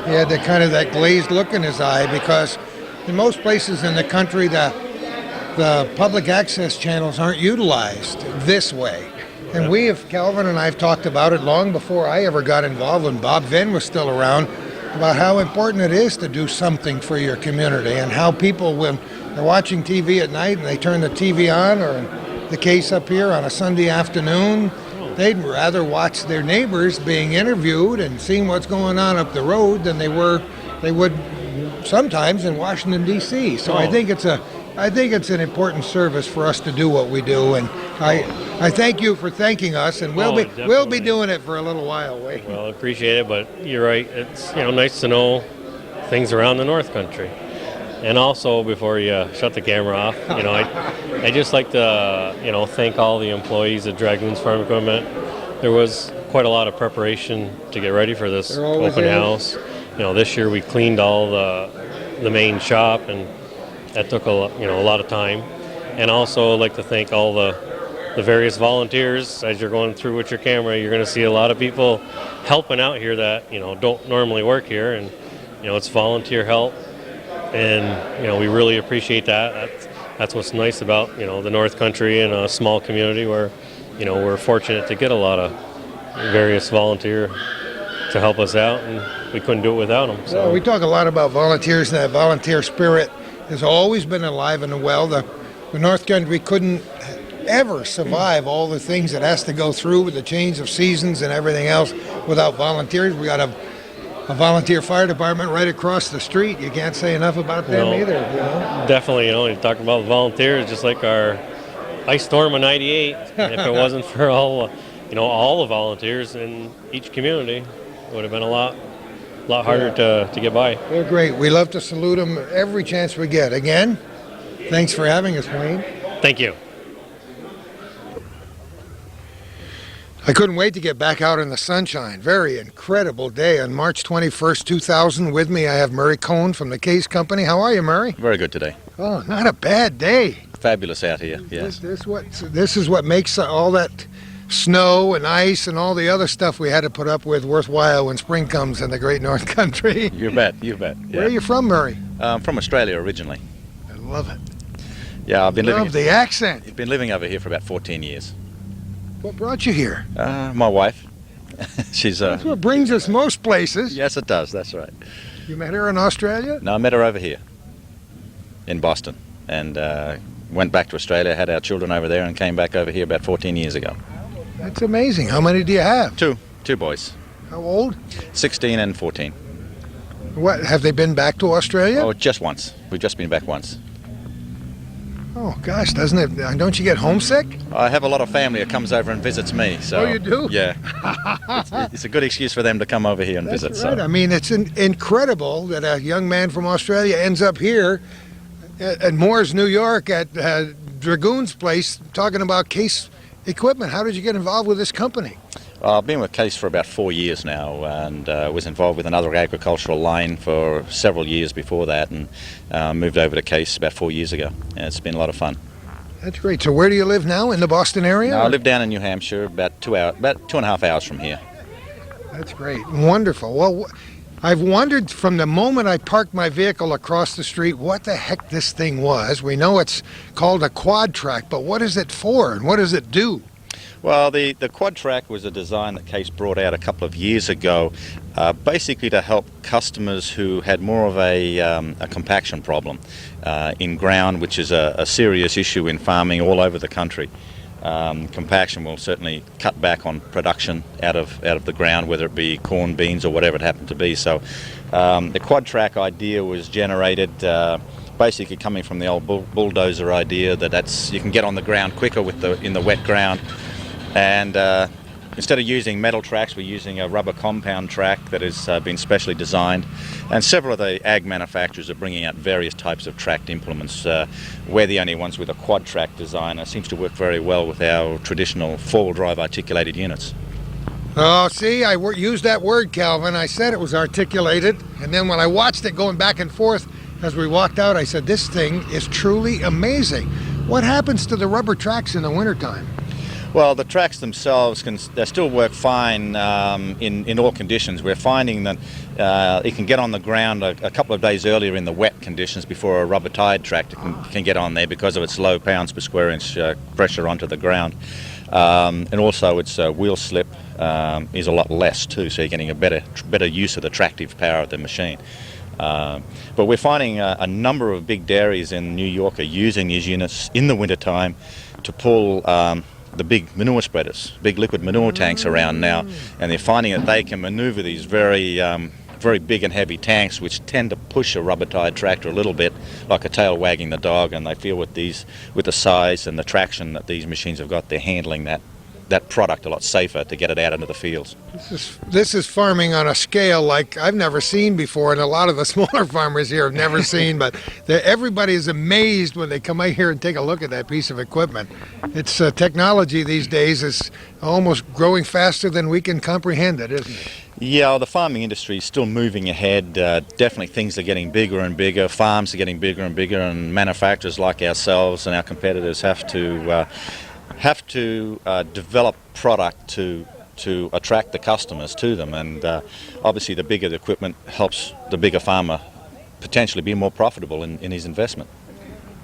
S1: he had that glazed look in his eye, because in most places in the country the public access channels aren't utilized this way. And Calvin and I have talked about it long before I ever got involved, when Bob Venn was still around, about how important it is to do something for your community, and how people, when they're watching TV at night and they turn the TV on, or in the case up here on a Sunday afternoon, they'd rather watch their neighbors being interviewed and seeing what's going on up the road than they would sometimes in Washington, D.C. So I think it's an important service for us to do what we do, and I thank you for thanking us, and we'll be doing it for a little while. Wayne.
S6: Well, I appreciate it, but you're right. It's nice to know things around the North Country. And also, before you shut the camera off, I just like to thank all the employees at Dragoon's Farm Equipment. There was quite a lot of preparation to get ready for this open house. This year we cleaned all the main shop, and that took a lot of time. And also, I'd like to thank all the various volunteers. As you're going through with your camera, you're going to see a lot of people helping out here that don't normally work here, and it's volunteer help, and we really appreciate that. That's what's nice about the North Country and a small community where we're fortunate to get a lot of various volunteer to help us out, and we couldn't do it without them. So
S1: Well, we talk a lot about volunteers, and that volunteer spirit has always been alive and well. The North Country couldn't ever survive all the things it has to go through with the change of seasons and everything else without volunteers. We got a volunteer fire department right across the street. You can't say enough about them either.
S6: Definitely, you talk about volunteers, just like our ice storm of '98. If it wasn't for all the volunteers in each community, it would have been a lot harder to get by.
S1: They're great. We love to salute them every chance we get. Again, thanks for having us, Wayne.
S6: Thank you.
S1: I couldn't wait to get back out in the sunshine. Very incredible day on March 21st, 2000. With me, I have Murray Cohn from the Case Company. How are you, Murray?
S7: Very good today.
S1: Oh, not a bad day.
S7: Fabulous out here, yes.
S1: This is what makes all that snow and ice and all the other stuff we had to put up with worthwhile when spring comes in the great North Country.
S7: You bet. Yeah.
S1: Where are you from, Murray?
S7: From Australia originally.
S1: I love it.
S7: Yeah, I've been
S1: Love the accent.
S7: been living over here for about 14 years.
S1: What brought you here?
S7: My wife, she's
S1: That's what brings us most places.
S7: yes, it does. That's right.
S1: You met her in Australia?
S7: No, I met her over here in Boston, and went back to Australia, had our children over there, and came back over here about 14 years ago.
S1: That's amazing. How many do you have?
S7: Two boys,
S1: How old?
S7: 16 and 14.
S1: What, have they been back to Australia?
S7: Oh, just once. We've just been back once.
S1: Oh, gosh, doesn't it? Don't you get homesick?
S7: I have a lot of family that comes over and visits me. So,
S1: Oh, you do?
S7: Yeah. it's a good excuse for them to come over here and
S1: That's
S7: visit.
S1: right.
S7: So.
S1: I mean, it's incredible that a young man from Australia ends up here at Moores, New York, at Dragoon's place, talking about Case equipment. How did you get involved with this company?
S7: I've been with Case for about 4 years now, and was involved with another agricultural line for several years before that, and moved over to Case about 4 years ago. And it's been a lot of fun.
S1: That's great. So where do you live now? In the Boston area?
S7: Now, I live down in New Hampshire, about 2.5 hours from here.
S1: That's great. Wonderful. Well, I've wondered from the moment I parked my vehicle across the street what the heck this thing was. We know it's called a quad track, but what is it for and what does it do?
S7: Well, the quad track was a design that Case brought out a couple of years ago, basically to help customers who had more of a compaction problem in ground, which is a serious issue in farming all over the country. Compaction will certainly cut back on production out of the ground, whether it be corn, beans, or whatever it happened to be. So the quad track idea was generated basically coming from the old bulldozer idea that you can get on the ground quicker in the wet ground. And instead of using metal tracks, we're using a rubber compound track that has been specially designed. And several of the ag manufacturers are bringing out various types of tracked implements. We're the only ones with a quad track design. It seems to work very well with our traditional four-wheel drive articulated units.
S1: Oh, see, I used that word, Calvin. I said it was articulated. And then when I watched it going back and forth as we walked out, I said, this thing is truly amazing. What happens to the rubber tracks in the wintertime?
S7: Well, the tracks themselves they still work fine in all conditions. We're finding that it can get on the ground a couple of days earlier in the wet conditions before a rubber-tired tractor can get on there because of its low pounds per square inch pressure onto the ground. And also its wheel slip is a lot less too, so you're getting a better use of the tractive power of the machine. But we're finding a number of big dairies in New York are using these units in the wintertime to pull the big manure spreaders, big liquid manure tanks around now, and they're finding that they can maneuver these very big and heavy tanks, which tend to push a rubber-tired tractor a little bit, like a tail wagging the dog. And they feel with the size and the traction that these machines have got, they're handling that product a lot safer to get it out into the fields.
S1: This is farming on a scale like I've never seen before, and a lot of the smaller farmers here have never seen, but everybody is amazed when they come out here and take a look at that piece of equipment. It's technology these days is almost growing faster than we can comprehend it, isn't it?
S7: Yeah, the farming industry is still moving ahead. Definitely things are getting bigger and bigger, farms are getting bigger and bigger, and manufacturers like ourselves and our competitors have to develop product to to attract the customers to them, and obviously the bigger the equipment helps the bigger farmer potentially be more profitable in his investment.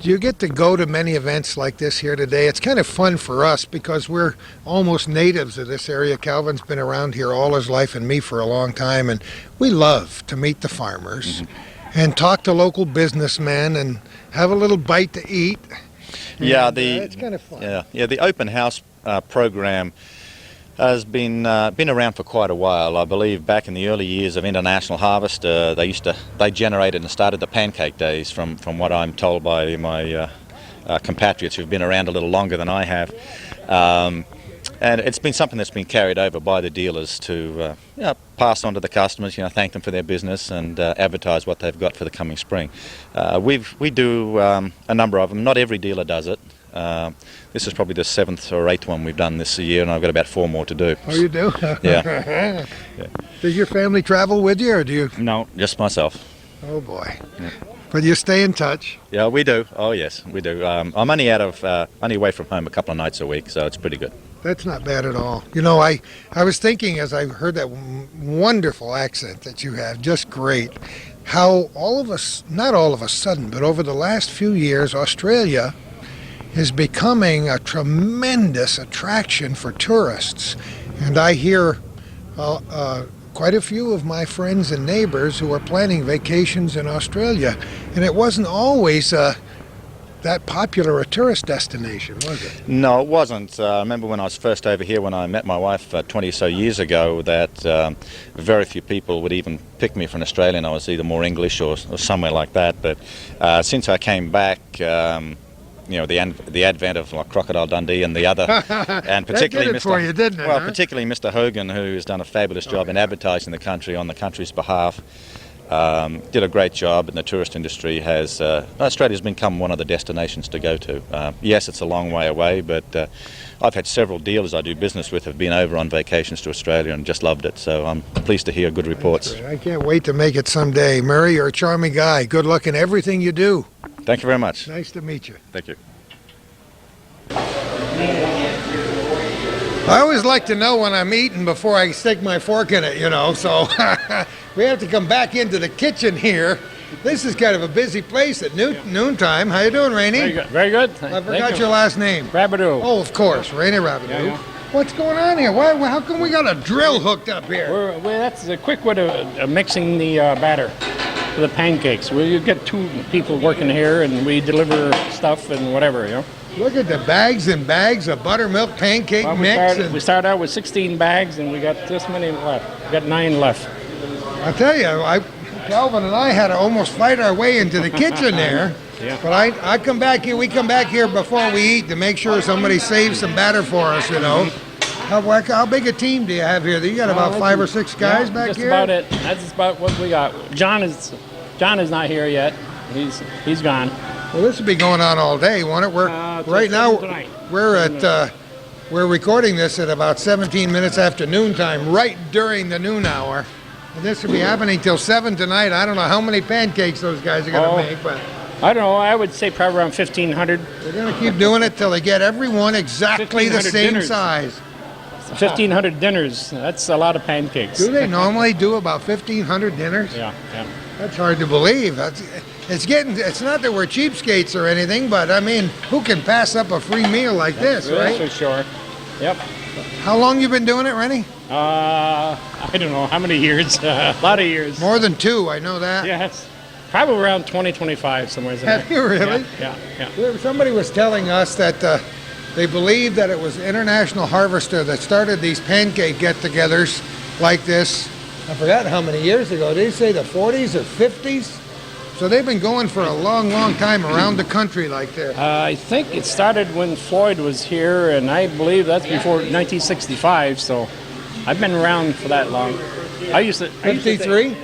S1: Do you get to go to many events like this here today? It's kind of fun for us because we're almost natives of this area. Calvin's been around here all his life and me for a long time, and we love to meet the farmers and talk to local businessmen and have a little bite to eat.
S7: Yeah,
S1: And, it's kind of fun.
S7: Yeah, the open house program has been around for quite a while. I believe back in the early years of International Harvest, they generated and started the pancake days. From what I'm told by my compatriots who've been around a little longer than I have, and it's been something that's been carried over by the dealers to pass on to the customers. Thank them for their business and advertise what they've got for the coming spring. We do a number of them. Not every dealer does it. This is probably the 7th or 8th one we've done this year, and I've got about 4 more to do.
S1: Oh, you do?
S7: Yeah.
S1: Does your family travel with you, or do you?
S7: No, just myself.
S1: Oh, boy. Yeah. But you stay in touch?
S7: Yeah, we do. Oh, yes, we do. I'm only away from home a couple of nights a week, so it's pretty good.
S1: That's not bad at all. I was thinking as I heard that wonderful accent that you have, just great, how not all of a sudden, but over the last few years, Australia is becoming a tremendous attraction for tourists. And I hear quite a few of my friends and neighbors who are planning vacations in Australia. And it wasn't always that popular a tourist destination, was it?
S7: No, it wasn't. I remember when I was first over here, when I met my wife 20 or so years ago, that very few people would even pick me for an Australian. I was either more English or somewhere like that. But since I came back, the advent of Crocodile Dundee and the other, and particularly
S1: that did it for you, didn't it?
S7: Well,
S1: huh?
S7: particularly Mr. Hogan, who has done a fabulous job in advertising the country on the country's behalf. Did a great job, and the tourist industry has. Australia's become one of the destinations to go to. Yes, it's a long way away, but I've had several dealers I do business with have been over on vacations to Australia and just loved it. So I'm pleased to hear good reports.
S1: I can't wait to make it someday. Murray, you're a charming guy. Good luck in everything you do.
S7: Thank you very much.
S1: Nice to meet you.
S7: Thank you.
S1: I always like to know when I'm eating before I stick my fork in it, so we have to come back into the kitchen here. This is kind of a busy place at noontime. How you doing, Rainey?
S8: Very good. Very good.
S1: I forgot your last name.
S8: Rabideau.
S1: Oh, of course, Rainey Rabideau.
S8: Yeah.
S1: What's going on here? How come we got a drill hooked up here?
S8: That's a quick way of mixing the batter for the pancakes. You get 2 people working here, and we deliver stuff and whatever,
S1: Look at the bags and bags of buttermilk pancake mix.
S8: We started out with 16 bags, and we got this many left. We got 9 left.
S1: I tell you, Calvin and I had to almost fight our way into the kitchen there.
S8: Yeah.
S1: But I come back here. We come back here before we eat to make sure somebody saves some batter for us. How big a team do you have here? You got about 5 or 6 guys back
S8: just
S1: here.
S8: That's about it. That's about what we got. John is not here yet. He's gone.
S1: Well, this will be going on all day, won't it? Right now
S8: tonight.
S1: we're recording this at about 17 minutes after noontime, right during the noon hour. And this will be happening till 7 tonight. I don't know how many pancakes those guys are going to make, but
S8: I don't know. I would say probably around 1,500.
S1: they're going to keep doing it till they get everyone exactly the
S8: 1,500
S1: same
S8: dinners.
S1: size.
S8: 1,500 dinners. That's a lot of pancakes.
S1: Do they normally do about 1,500 dinners?
S8: Yeah.
S1: That's hard to believe. It's not that we're cheapskates or anything, but I mean, who can pass up a free meal like this, right?
S8: For sure. Yep.
S1: How long you been doing it, Rennie?
S8: I don't know how many years. A lot of years.
S1: More than 2, I know that.
S8: Yeah, it's probably around 20, 25 somewhere.
S1: Have you really?
S8: Yeah.
S1: Somebody was telling us that they believe that it was International Harvester that started these pancake get-togethers like this. I forgot how many years ago. Did they say the 40s or 50s? So they've been going for a long, long time around the country like this.
S8: I think it started when Floyd was here, and I believe that's before 1965. So I've been around for that long. I used to
S1: 53?
S8: When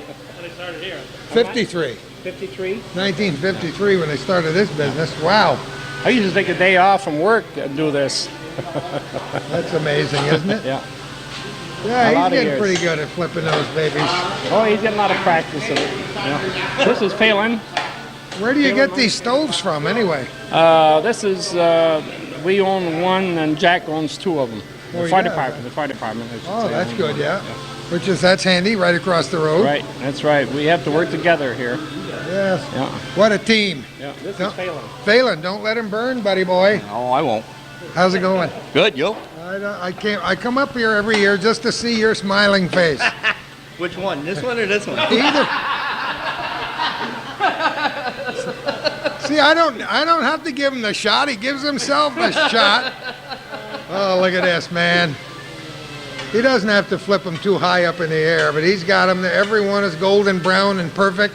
S8: I started here.
S1: 53.
S8: 53.
S1: 1953 when they started this business. Wow.
S8: I used to take a day off from work and do this.
S1: That's amazing, isn't it?
S8: Yeah.
S1: Yeah,
S8: lot
S1: he's
S8: of
S1: getting
S8: years.
S1: pretty good at flipping those babies.
S8: Oh, he's getting a lot of practice of it. Yeah. This is Phelan.
S1: Where do you get these stoves from, anyway?
S8: This is, we own one and Jack owns 2 of them.
S1: Oh, he
S8: fire
S1: does,
S8: department. The fire department. I should
S1: Oh,
S8: say.
S1: that's good, yeah. That's handy, right across the road.
S8: Right, that's right. We have to work together here.
S1: Yes.
S8: Yeah.
S1: What a team.
S8: Yeah. This
S1: Don't-
S8: is Phelan.
S1: Phelan, don't let him burn, buddy boy.
S9: Oh, I won't.
S1: How's it going?
S9: Good, yo.
S1: I come up here every year just to see your smiling face.
S9: Which one? This one or this one?
S1: Either. See, I don't have to give him the shot. He gives himself the shot. Oh, look at this, man. He doesn't have to flip them too high up in the air, but he's got them. Every one is golden brown and perfect.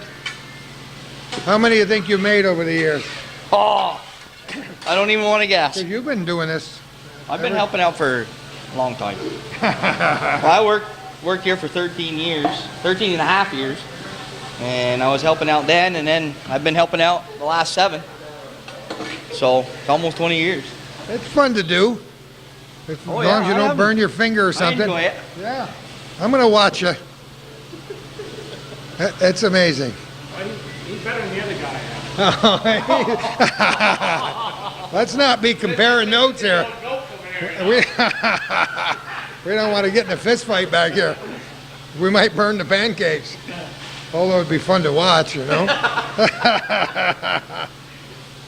S1: How many do you think you made over the years?
S9: Oh, I don't even want to guess.
S1: 'Cause you've been doing this.
S9: I've been helping out for a long time. Well, I worked here for 13 years, 13 and a half years. And I was helping out then, and then I've been helping out the last 7. So, it's almost 20 years.
S1: It's fun to do. As
S9: Oh,
S1: long
S9: yeah,
S1: as you
S9: I
S1: don't
S9: am.
S1: burn your finger or something.
S9: I enjoy it.
S1: Yeah. I'm going to watch you. It's amazing.
S8: He's better than the other guy.
S1: Let's not be comparing notes here. We, we don't want to get in a fist fight back here. We might burn the pancakes. Although it'd be fun to watch, you know.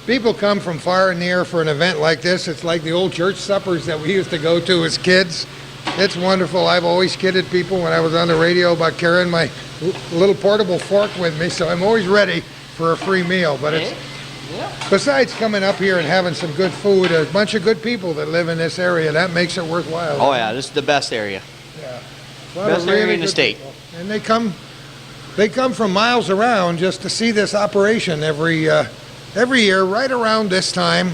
S1: People come from far and near for an event like this. It's like the old church suppers that we used to go to as kids. It's wonderful. I've always kidded people when I was on the radio about carrying my little portable fork with me, so I'm always ready for a free meal. But it's, besides coming up here and having some good food, there's a bunch of good people that live in this area. That makes it worthwhile.
S9: Oh, yeah, this is the best area.
S1: A lot of
S9: Best area
S1: really
S9: in the
S1: good
S9: state.
S1: people. And they come from miles around just to see this operation every year, right around this time.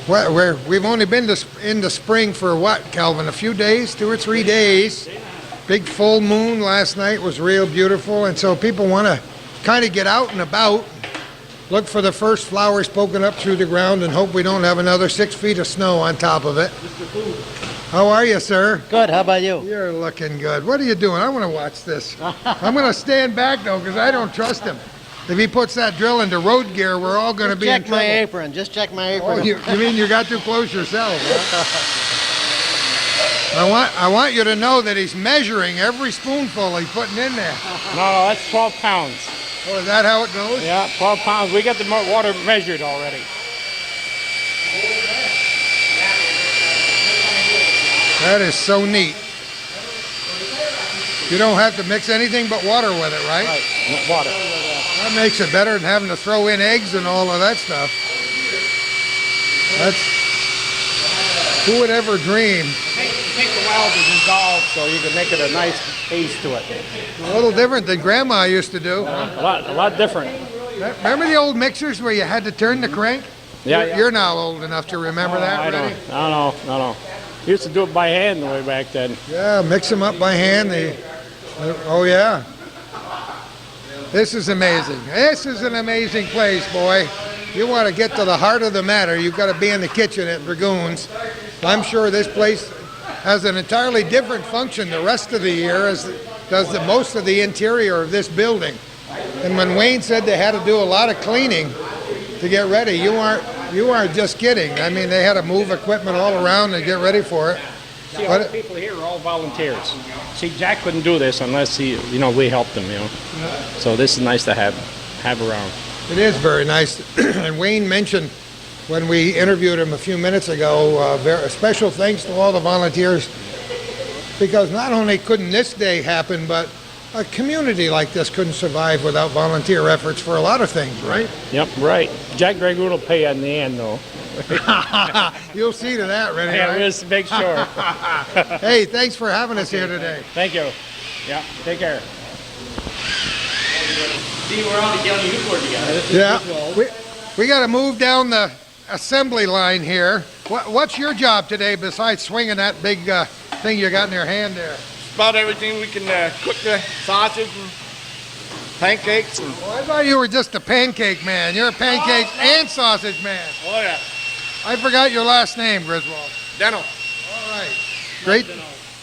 S1: We've only been in the spring for what, Calvin? A few days, 2 or 3 days. Big full moon last night was real beautiful, and so people want to kind of get out and about, look for the first flowers poking up through the ground, and hope we don't have another 6 feet of snow on top of it. How are you, sir?
S10: Good, how about you?
S1: You're looking good. What are you doing? I want to watch this. I'm going to stand back, though, because I don't trust him. If he puts that drill into road gear, we're all going to be in
S10: Check
S1: trouble.
S10: my apron, just check my apron.
S1: Oh, you mean you got too close yourself, huh? I want you to know that he's measuring every spoonful he's putting in there.
S8: No, that's 12 pounds.
S1: Oh, is that how it goes?
S8: Yeah, 12 pounds. We got the water measured already.
S1: That is so neat. You don't have to mix anything but water with it, right?
S8: Right, water.
S1: That makes it better than having to throw in eggs and all of that stuff. Who would ever dream?
S8: Take a while to dissolve so you can make it a nice taste to it.
S1: A little different than Grandma used to do.
S8: A lot different.
S1: Remember the old mixers where you had to turn the crank?
S8: Yeah.
S1: You're not old enough to remember that,
S8: I
S1: really?
S8: don't. No. Used to do it by hand the way back then.
S1: Yeah, mix them up by hand. Oh, yeah. This is amazing. This is an amazing place, boy. You want to get to the heart of the matter, you've got to be in the kitchen at Dragoon's. I'm sure this place has an entirely different function the rest of the year as does most of the interior of this building. And when Wayne said they had to do a lot of cleaning to get ready, you aren't just kidding. I mean, they had to move equipment all around to get ready for it.
S8: See, all the people here are all volunteers. See, Jack couldn't do this unless we helped him, So this is nice to have around.
S1: It is very nice. And Wayne mentioned when we interviewed him a few minutes ago, a special thanks to all the volunteers, because not only couldn't this day happen, but a community like this couldn't survive without volunteer efforts for a lot of things, right?
S8: Yep, right. Jack Dragoon will pay in the end, though.
S1: You'll see to that, Rennie.
S8: Yeah,
S1: right?
S8: just make sure.
S1: Hey, thanks for having us here today.
S8: Thank you. Yeah, take care.
S9: See, we're on the County Newport together.
S1: Yeah, we got to move down the assembly line here. What's your job today besides swinging that big thing you got in your hand there?
S11: About everything we can cook the sausage and pancakes. And,
S1: Well, I thought you were just a pancake man. You're a pancake and sausage man.
S11: oh yeah,
S1: I forgot your last name, Griswold.
S11: Dental.
S1: All right. Great.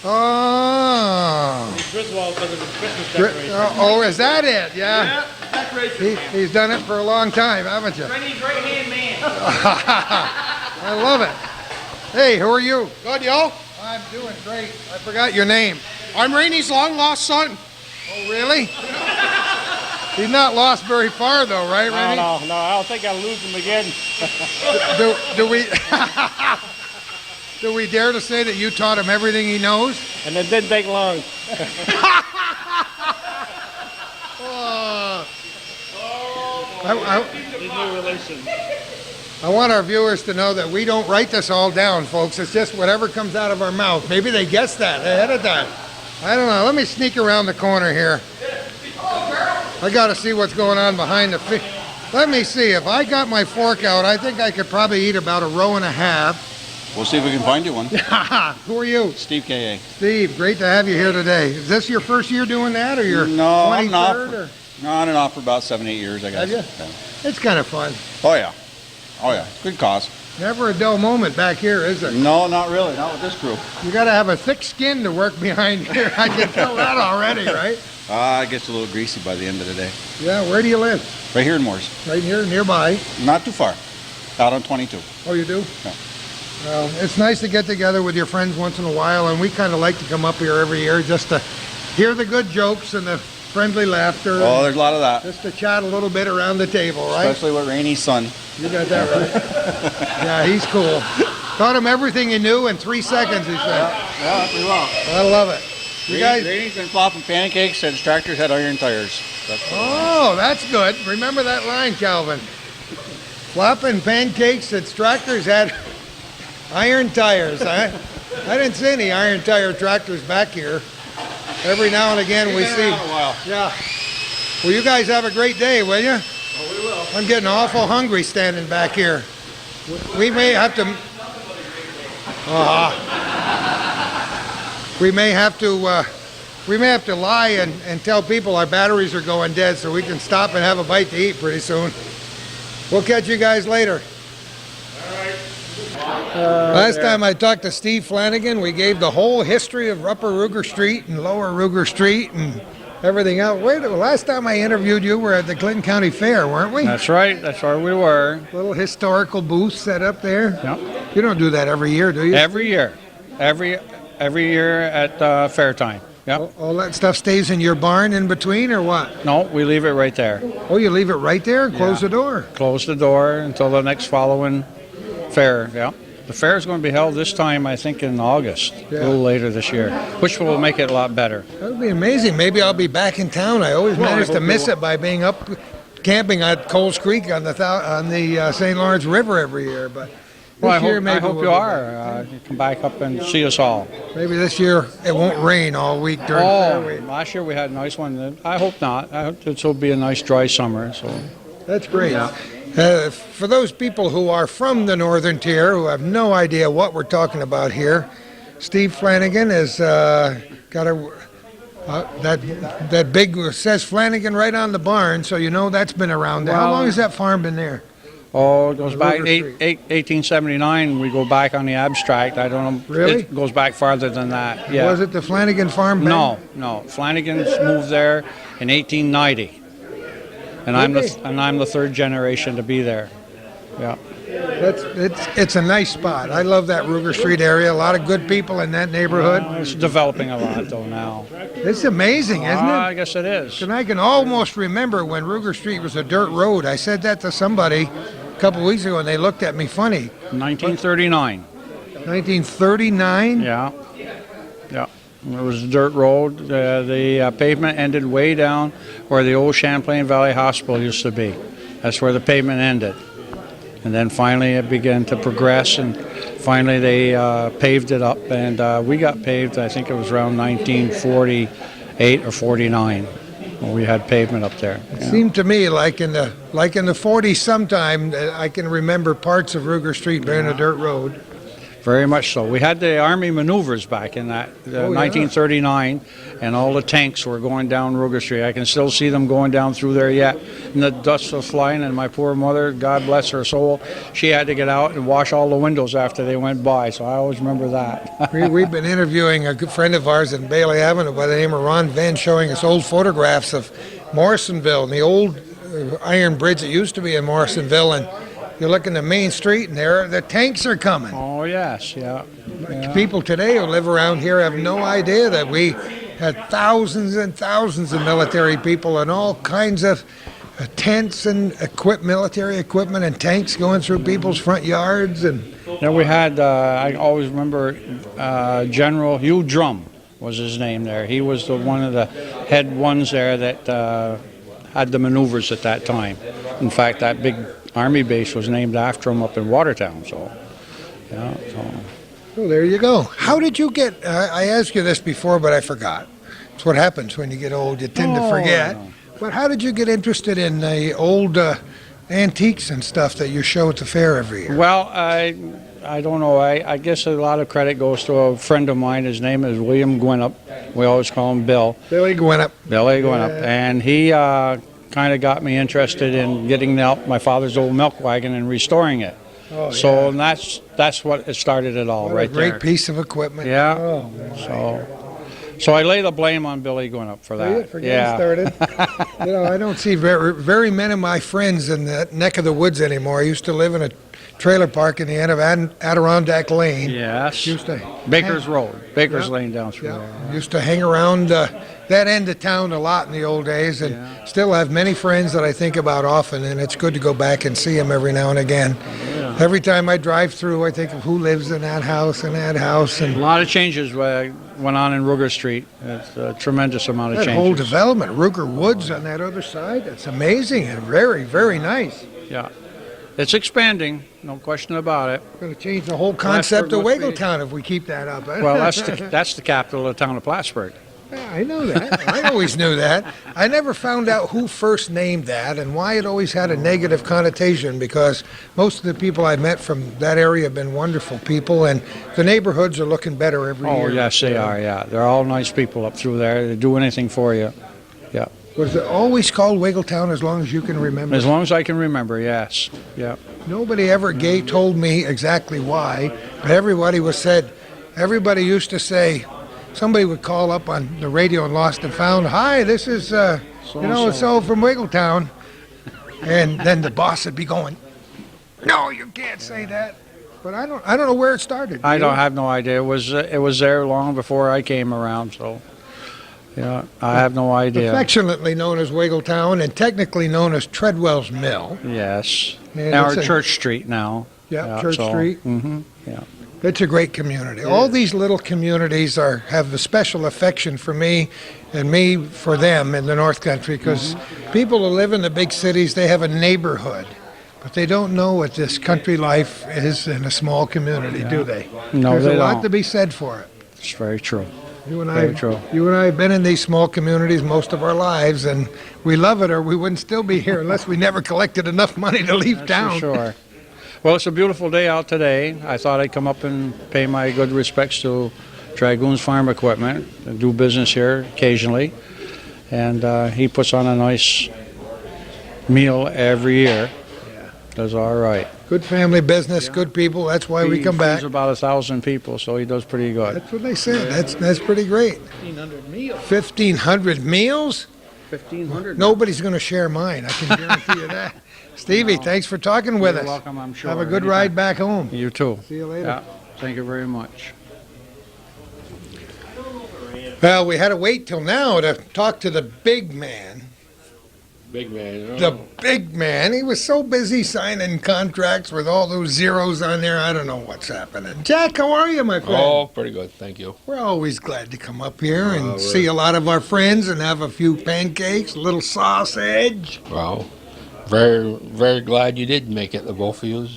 S1: Oh.
S8: Griswold because of the Christmas
S1: Oh, is that it? Yeah.
S11: Decoration.
S1: He's done it for a long time, haven't you?
S11: Rennie's right-hand man.
S1: I love it. Hey, who are you?
S11: Good, yo.
S1: I'm doing great. I forgot your name.
S11: I'm Rainey's long-lost son.
S1: Oh, really? He's not lost very far, though, right, Randy?
S8: No, I don't think I'll lose him again.
S1: Do we... Do we dare to say that you taught him everything he knows?
S8: And it didn't take long.
S1: I want our viewers to know that we don't write this all down, folks. It's just whatever comes out of our mouth. Maybe they guessed that ahead of time. I don't know. Let me sneak around the corner here. I got to see what's going on behind the fish. Let me see. If I got my fork out, I think I could probably eat about a row and a half.
S12: We'll see if we can find you one.
S1: Who are you?
S12: Steve K.A.
S1: Steve, great to have you here today. Is this your first year doing that, or your 23rd? Or?
S12: No, on and off for about 7-8 years, I guess.
S1: Have you?
S12: Yeah.
S1: It's kind of fun.
S12: Oh, yeah. Oh, yeah. Good cause.
S1: Never a dull moment back here, is there?
S12: No, not really. Not with this crew.
S1: You got to have a thick skin to work behind here. I can tell that already, right?
S12: It gets a little greasy by the end of the day.
S1: Yeah, where do you live?
S12: Right here in Moores.
S1: Right here, nearby.
S12: Not too far. Out on 22.
S1: Oh, you do?
S12: Yeah.
S1: Well, it's nice to get together with your friends once in a while, and we kind of like to come up here every year just to hear the good jokes and the friendly laughter.
S12: Oh, there's a lot of that.
S1: Just to chat a little bit around the table, right?
S12: Especially with Rainey's son.
S1: You got that right. Yeah, he's cool. Taught him everything he knew in 3 seconds, he said.
S12: Yeah, pretty well.
S1: I love it. You guys...
S12: Rainey's been flopping pancakes since tractors had iron tires.
S1: That's good. Remember that line, Calvin. Flopping pancakes since tractors had iron tires. I didn't see any iron tire tractors back here. Every now and again we see. Yeah. Well, you guys have a great day, will you?
S11: Oh, we will.
S1: I'm getting awful hungry standing back here. We may have to. We may have to. We may have to lie and tell people our batteries are going dead so we can stop and have a bite to eat pretty soon. We'll catch you guys later. Last time I talked to Steve Flanagan, we gave the whole history of Upper Ruger Street and Lower Ruger Street and everything else. Last time I interviewed you, we were at the Clinton County Fair, weren't we?
S8: That's right. That's where we were.
S1: Little historical booth set up there.
S8: Yep.
S1: You don't do that every year, do you?
S8: Every year. Every year at fair time. Yep.
S1: All that stuff stays in your barn in between, or what?
S8: No, we leave it right there.
S1: Oh, you leave it right there and close the door?
S8: Close the door until the next following fair. Yeah. The fair is going to be held this time, I think, in August, a little later this year, which will make it a lot better.
S1: That would be amazing. Maybe I'll be back in town. I always manage to miss it by being up camping at Coles Creek on the St. Lawrence River every year. But
S8: Well,
S1: this year, maybe
S8: I hope
S1: we'll
S8: you
S1: be
S8: are. You come back up and see us all.
S1: Maybe this year it won't rain all week during fair week.
S8: Last year we had a nice one. I hope not. I hope this will be a nice dry summer. So
S1: that's great.
S8: Yeah.
S1: For those people who are from the Northern Tier who have no idea what we're talking about here, Steve Flanagan has got that big says Flanagan right on the barn, so you know that's been around there. How long has that farm been there?
S8: Oh, it goes back 1879. We go back on the abstract. I don't know.
S1: Really?
S8: It goes back farther than that. Yeah.
S1: Was it the Flanagan farm?
S8: No. Flanagan's moved there in 1890, and I'm the third generation to be there. Yeah.
S1: It's a nice spot. I love that Ruger Street area. A lot of good people in that neighborhood.
S8: It's developing a lot though now.
S1: It's amazing, isn't it?
S8: I guess it is.
S1: And I can almost remember when Ruger Street was a dirt road. I said that to somebody a couple weeks ago, and they looked at me funny.
S8: 1939.
S1: 1939?
S8: Yeah. It was a dirt road. The pavement ended way down where the old Champlain Valley Hospital used to be. That's where the pavement ended. And then finally it began to progress, and finally they paved it up, and we got paved, I think it was around 1948 or 49 when we had pavement up there.
S1: It seemed to me like in the 40s sometime, I can remember parts of Ruger Street being a dirt road.
S8: Very much so. We had the Army maneuvers back in that 1939, and all the tanks were going down Ruger Street. I can still see them going down through there yet, and the dust was flying, and my poor mother, God bless her soul, she had to get out and wash all the windows after they went by, so I always remember that.
S1: We've been interviewing a good friend of ours in Bailey Avenue by the name of Ron Venn, showing us old photographs of Morrisonville and the old iron bridge that used to be in Morrisonville, and You look in the main street, and there the tanks are coming.
S8: Oh, yes, yeah.
S1: People today who live around here have no idea that we had thousands and thousands of military people and all kinds of tents and military equipment and tanks going through people's front yards. And
S8: Then we had, I always remember, General Hugh Drum was his name there. He was one of the head ones there that had the maneuvers at that time. In fact, that big Army base was named after him up in Watertown. So, yeah.
S1: well, there you go. How did you get? I asked you this before, but I forgot. It's what happens when you get old. You tend to forget.
S8: No.
S1: But how did you get interested in the old antiques and stuff that you show at the fair every year?
S8: Well, I don't know. I guess a lot of credit goes to a friend of mine. His name is William Gwinnett. We always call him Bill.
S1: Billy Gwinnett.
S8: Billy Gwinnett. And he kind of got me interested in getting my father's old milk wagon and restoring it.
S1: Oh,
S8: So
S1: yeah.
S8: that's what it started it all,
S1: What
S8: right
S1: a great
S8: there.
S1: piece of equipment.
S8: Yeah.
S1: Oh,
S8: So I lay the blame on Billy Gwinnett for that.
S1: for getting started. I don't see very many of my friends in that neck of the woods anymore. I used to live in a trailer park in the end of Adirondack Lane.
S8: Yes.
S1: Used to
S8: Baker's Road. Baker's
S1: Yeah.
S8: Lane down through
S1: Yeah,
S8: there.
S1: used to hang around that end of town a lot in the old days, and still have many friends that I think about often, and it's good to go back and see them every now and again. Every time I drive through, I think of who lives in that house and that house,
S8: A
S1: and
S8: lot of changes went on in Ruger Street. It's a tremendous amount of
S1: that
S8: changes.
S1: whole development, Ruger Woods on that other side. It's amazing and very, very nice.
S8: Yeah. It's expanding, no question about it.
S1: Going to change the whole concept of
S8: must be-
S1: Wagletown if we keep that up.
S8: Well, that's the capital of the town of Plattsburgh.
S1: Yeah, I know that. I always knew that. I never found out who first named that and why it always had a negative connotation, because most of the people I met from that area have been wonderful people, and the neighborhoods are looking better every
S8: Oh,
S1: year.
S8: yes, they are, yeah. They're all nice people up through there. They do anything for you. Yeah.
S1: Was it always called Wagletown as long as you can remember?
S8: As long as I can remember, yes. Yeah.
S1: Nobody ever told me exactly why, but everybody used to say, somebody would call up on the radio in Lost and Found, "Hi, this is, so from Wiggletown." And then the boss would be going, "No, you can't say that." But I don't know where it started.
S8: I don't have no idea. It was there long before I came around, so yeah, I have no idea.
S1: Affectionately known as Wiggletown and technically known as Treadwell's Mill.
S8: Yes.
S1: And
S8: Now
S1: it's
S8: our
S1: a-
S8: Church Street now.
S1: Yeah, Church Street.
S8: Mm-hmm. Yeah.
S1: It's a great community. All these little communities have a special affection for me and me for them in the North Country, because people who live in the big cities, they have a neighborhood, but they don't know what this country life is in a small community, do they?
S8: No,
S1: There's
S8: they
S1: a lot
S8: don't.
S1: to be said for it.
S8: It's very true.
S1: You and
S8: Very true.
S1: I have been in these small communities most of our lives, and we love it, or we wouldn't still be here unless we never collected enough money to leave town.
S8: For sure. Well, it's a beautiful day out today. I thought I'd come up and pay my good respects to Dragoon's Farm Equipment and do business here occasionally. And he puts on a nice meal every year. Does all right.
S1: Good family business, good people. That's why we come back.
S8: He's about 1,000 people, so he does pretty good.
S1: That's what they said. That's pretty great. 1,500 meals. 1,500 meals?
S8: 1,500.
S1: Nobody's going to share mine. I can guarantee you that. Stevie, thanks for talking with
S8: You're
S1: us.
S8: welcome, I'm sure.
S1: Have a good
S8: Anytime.
S1: ride back home.
S8: You too.
S1: See you later.
S8: Yeah. Thank you very much.
S1: Well, we had to wait till now to talk to the big man.
S13: Big man.
S1: The big man. He was so busy signing contracts with all those zeros on there. I don't know what's happening. Jack, how are you, my friend?
S13: Oh, pretty good. Thank you.
S1: We're always glad to come up here and see a lot of our friends and have a few pancakes, a little sausage.
S13: Well, very, very glad you did make it, the both of you.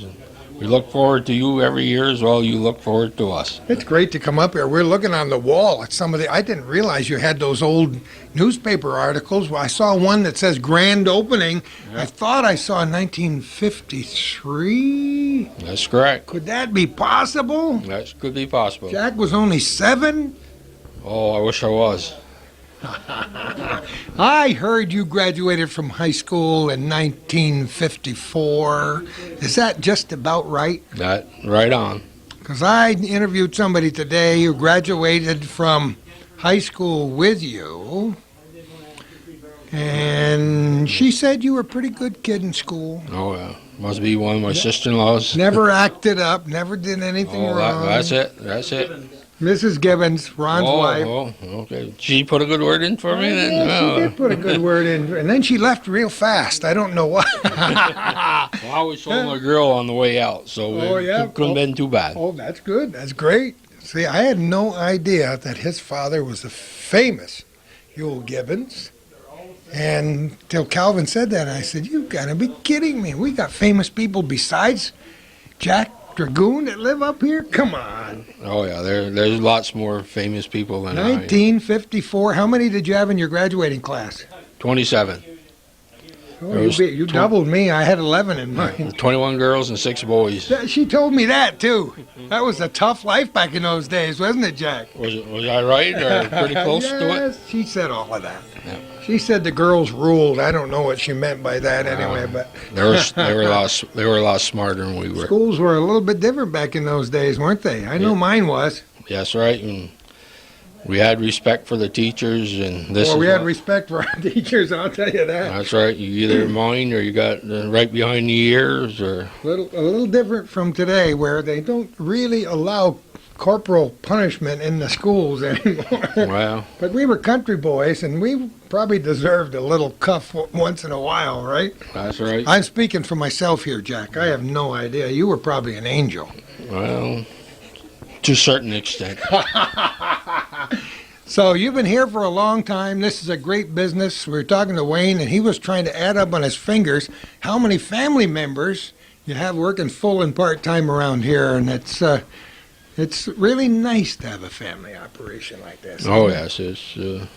S13: We look forward to you every year as well. You look forward to us.
S1: It's great to come up here. We're looking on the wall at some of the. I didn't realize you had those old newspaper articles. Well, I saw one that says grand opening. I thought I saw 1953.
S13: That's correct.
S1: Could that be possible?
S13: That could be possible.
S1: Jack was only 7?
S13: Oh, I wish I was.
S1: I heard you graduated from high school in 1954. Is that just about right?
S13: That right on.
S1: Because I interviewed somebody today who graduated from high school with you, and she said you were a pretty good kid in school.
S13: Oh, yeah. Must be one of my sister-in-laws.
S1: Never acted up, never did anything
S13: Oh,
S1: wrong.
S13: that's it. That's it.
S1: Mrs. Gibbons, Ron's wife.
S13: Oh, okay. She put a good word in for me then?
S1: Yeah,
S13: Oh.
S1: she did put a good word in, and then she left real fast. I don't know why.
S13: Well, I always told my girl on the way out, so
S1: Oh, yeah.
S13: couldn't have been too bad.
S1: Oh, that's good. That's great. See, I had no idea that his father was the famous Yule Gibbons. And till Calvin said that, I said, "You gotta be kidding me. We got famous people besides Jack Dragoon that live up here? Come on."
S13: Oh, yeah, there's lots more famous people than
S1: 1954. How many did you have in your graduating class?
S13: 27.
S1: Oh,
S13: There was
S1: you doubled me. I had 11 in mine.
S13: 21 girls and 6 boys.
S1: She told me that, too. That was a tough life back in those days, wasn't it, Jack?
S13: Was I right or pretty close to it?
S1: Yes, she said all of that.
S13: Yeah.
S1: She said the girls ruled. I don't know what she meant by that anyway, but
S13: They were a lot smarter than we were.
S1: schools were a little bit different back in those days, weren't they? I know mine was.
S13: Yes, right. And we had respect for the teachers, and this
S1: Well,
S13: is
S1: we had
S13: what-
S1: respect for our teachers, I'll tell you that.
S13: That's right. You either mind or you got right behind the ears, or
S1: A little different from today, where they don't really allow corporal punishment in the schools anymore.
S13: well,
S1: But we were country boys, and we probably deserved a little cuff once in a while, right?
S13: that's right.
S1: I'm speaking for myself here, Jack. I have no idea. You were probably an angel.
S13: Well, to a certain extent.
S1: So you've been here for a long time. This is a great business. We were talking to Wayne, and he was trying to add up on his fingers how many family members you have working full and part-time around here, and it's really nice to have a family operation like this.
S13: Oh yes, it's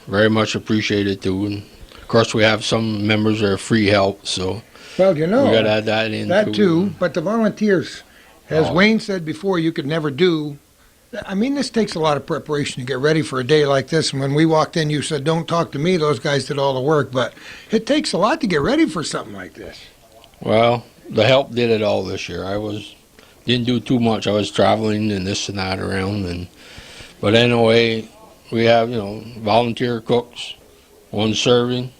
S13: very much appreciated too. And of course, we have some members that are free help, so
S1: Well, you know,
S13: we got to add that in
S1: that too, but the volunteers, as
S13: Oh.
S1: Wayne said before, you could never do. I mean, this takes a lot of preparation to get ready for a day like this. And when we walked in, you said, "Don't talk to me. Those guys did all the work." But it takes a lot to get ready for something like this.
S13: Well, the help did it all this year. Didn't do too much. I was traveling and this and that around, but anyway, we have volunteer cooks, one serving,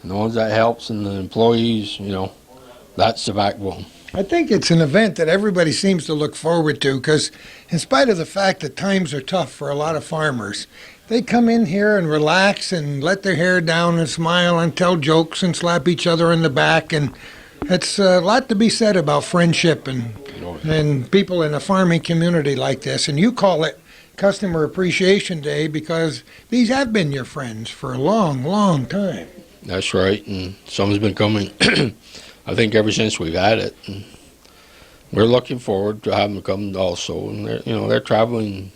S13: and the ones that helps, and the employees. That's the backbone.
S1: I think it's an event that everybody seems to look forward to because, in spite of the fact that times are tough for a lot of farmers, they come in here and relax and let their hair down and smile and tell jokes and slap each other in the back. And it's a lot to be said about friendship and people in a farming community like this. And you call it Customer Appreciation Day because these have been your friends for a long, long time.
S13: That's right, and some's been coming. I think ever since we've had it, and we're looking forward to having them come also. And they're traveling.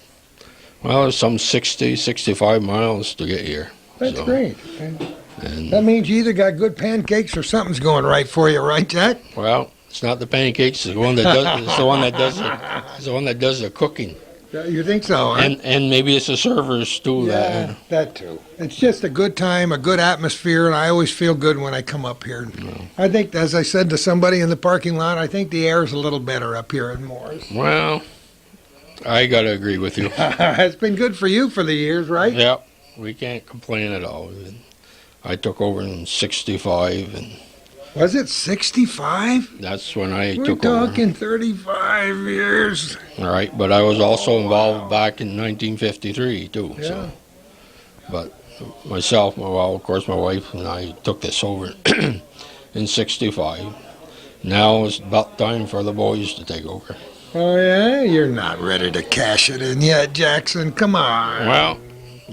S13: Well, there's some 60, 65 miles to get here.
S1: That's
S13: So,
S1: great.
S13: And
S1: That means you either got good pancakes or something's going right for you, right, Jack?
S13: well, it's not the pancakes. It's the one that does. It's the one that does. It's the one that does the cooking.
S1: You think so, huh?
S13: And maybe it's the servers too.
S1: Yeah, that too. It's just a good time, a good atmosphere, and I always feel good when I come up here. I think, as I said to somebody in the parking lot, I think the air is a little better up here in Morris.
S13: Well, I gotta agree with you.
S1: It's been good for you for the years, right?
S13: Yep, we can't complain at all. I took over in '65, and
S1: Was it 65?
S13: that's when I
S1: We're
S13: took over.
S1: talking 35 years.
S13: All right, but I was also involved back in 1953 too.
S1: Yeah.
S13: So, but myself, of course, my wife and I took this over in '65. Now it's about time for the boys to take over.
S1: Oh, yeah? You're not ready to cash it in yet, Jackson. Come on.
S13: Well,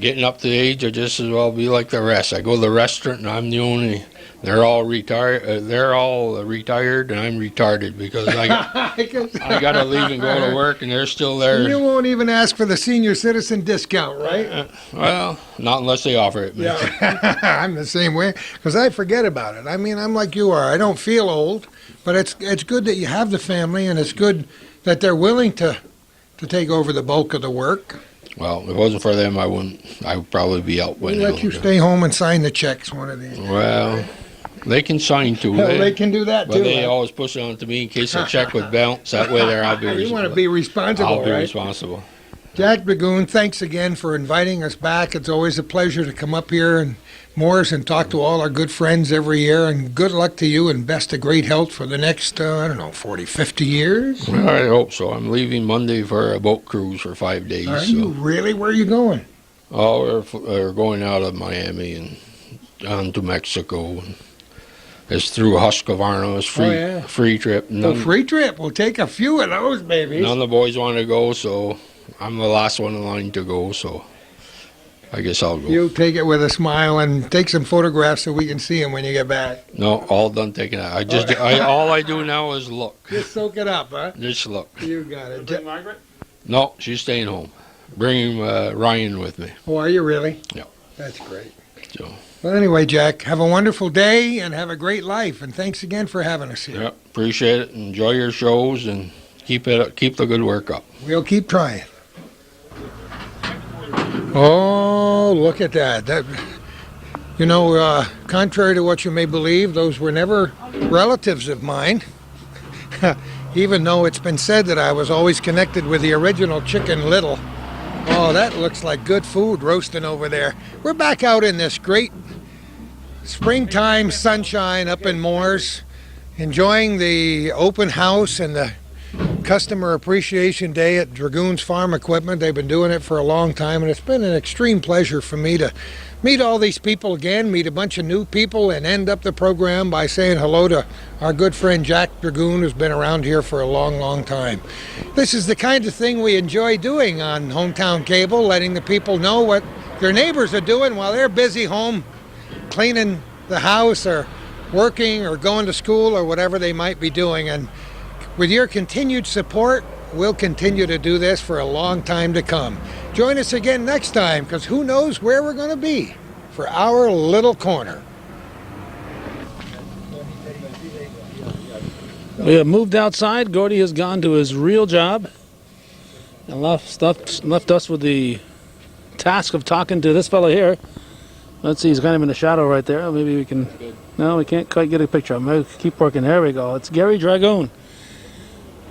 S13: getting up to the age, I just as well be like the rest. I go to the restaurant and I'm the only. They're all retired. They're all retired, and I'm retarded because I got to leave and go to work, and they're still there.
S1: You won't even ask for the senior citizen discount, right?
S13: Well, not unless they offer it.
S1: Yeah, I'm the same way because I forget about it. I mean, I'm like you are. I don't feel old, but it's good that you have the family, and it's good that they're willing to take over the bulk of the work.
S13: Well, if it wasn't for them, I would probably be out by
S1: We'll
S13: now.
S1: let you stay home and sign the checks one of these days.
S13: Well, they can sign too.
S1: Well, they can do that
S13: but
S1: too.
S13: they
S1: huh?
S13: always push it on to me in case a check would bounce. That way, there I'll be.
S1: You want to be responsible,
S13: I'll be
S1: right?
S13: responsible.
S1: Jack Dragoon, thanks again for inviting us back. It's always a pleasure to come up here and Moore's and talk to all our good friends every year. And good luck to you and best of great health for the next, 40, 50 years.
S13: Well, I hope so. I'm leaving Monday for a boat cruise for 5 days.
S1: Are you really? Where are you going?
S13: Oh, we're going out of Miami and on to Mexico. It's through Husqvarna. It's free,
S1: yeah.
S13: free trip.
S1: Free trip. We'll take a few of those, babies.
S13: None of the boys want to go, so I'm the last one in line to go, so I guess I'll go.
S1: You take it with a smile and take some photographs so we can see them when you get back.
S13: No, all done taking it. All I do now is look.
S1: Just soak it up, huh?
S13: Just look.
S1: You got it.
S12: Margaret?
S13: No, she's staying home. Bringing Ryan with me.
S1: Oh, are you really?
S13: Yeah.
S1: That's great.
S13: So.
S1: Well, anyway, Jack, have a wonderful day and have a great life. And thanks again for having us here.
S13: Yeah, appreciate it. Enjoy your shows and keep the good work up.
S1: We'll keep trying. Oh, look at that. Contrary to what you may believe, those were never relatives of mine. Even though it's been said that I was always connected with the original Chicken Little. Oh, that looks like good food roasting over there. We're back out in this great springtime sunshine up in Moore's, enjoying the open house and the Customer Appreciation Day at Dragoon's Farm Equipment. They've been doing it for a long time, and it's been an extreme pleasure for me to meet all these people again, meet a bunch of new people, and end up the program by saying hello to our good friend Jack Dragoon, who's been around here for a long, long time. This is the kind of thing we enjoy doing on Hometown Cable, letting the people know what their neighbors are doing while they're busy home cleaning the house or working or going to school or whatever they might be doing. And with your continued support, we'll continue to do this for a long time to come. Join us again next time, because who knows where we're going to be for our little corner.
S14: We have moved outside. Gordy has gone to his real job and left us with the task of talking to this fellow here. Let's see, he's kind of in the shadow right there. Maybe we can... No, we can't quite get a picture of him. Maybe keep working. There we go. It's Gary Dragoon.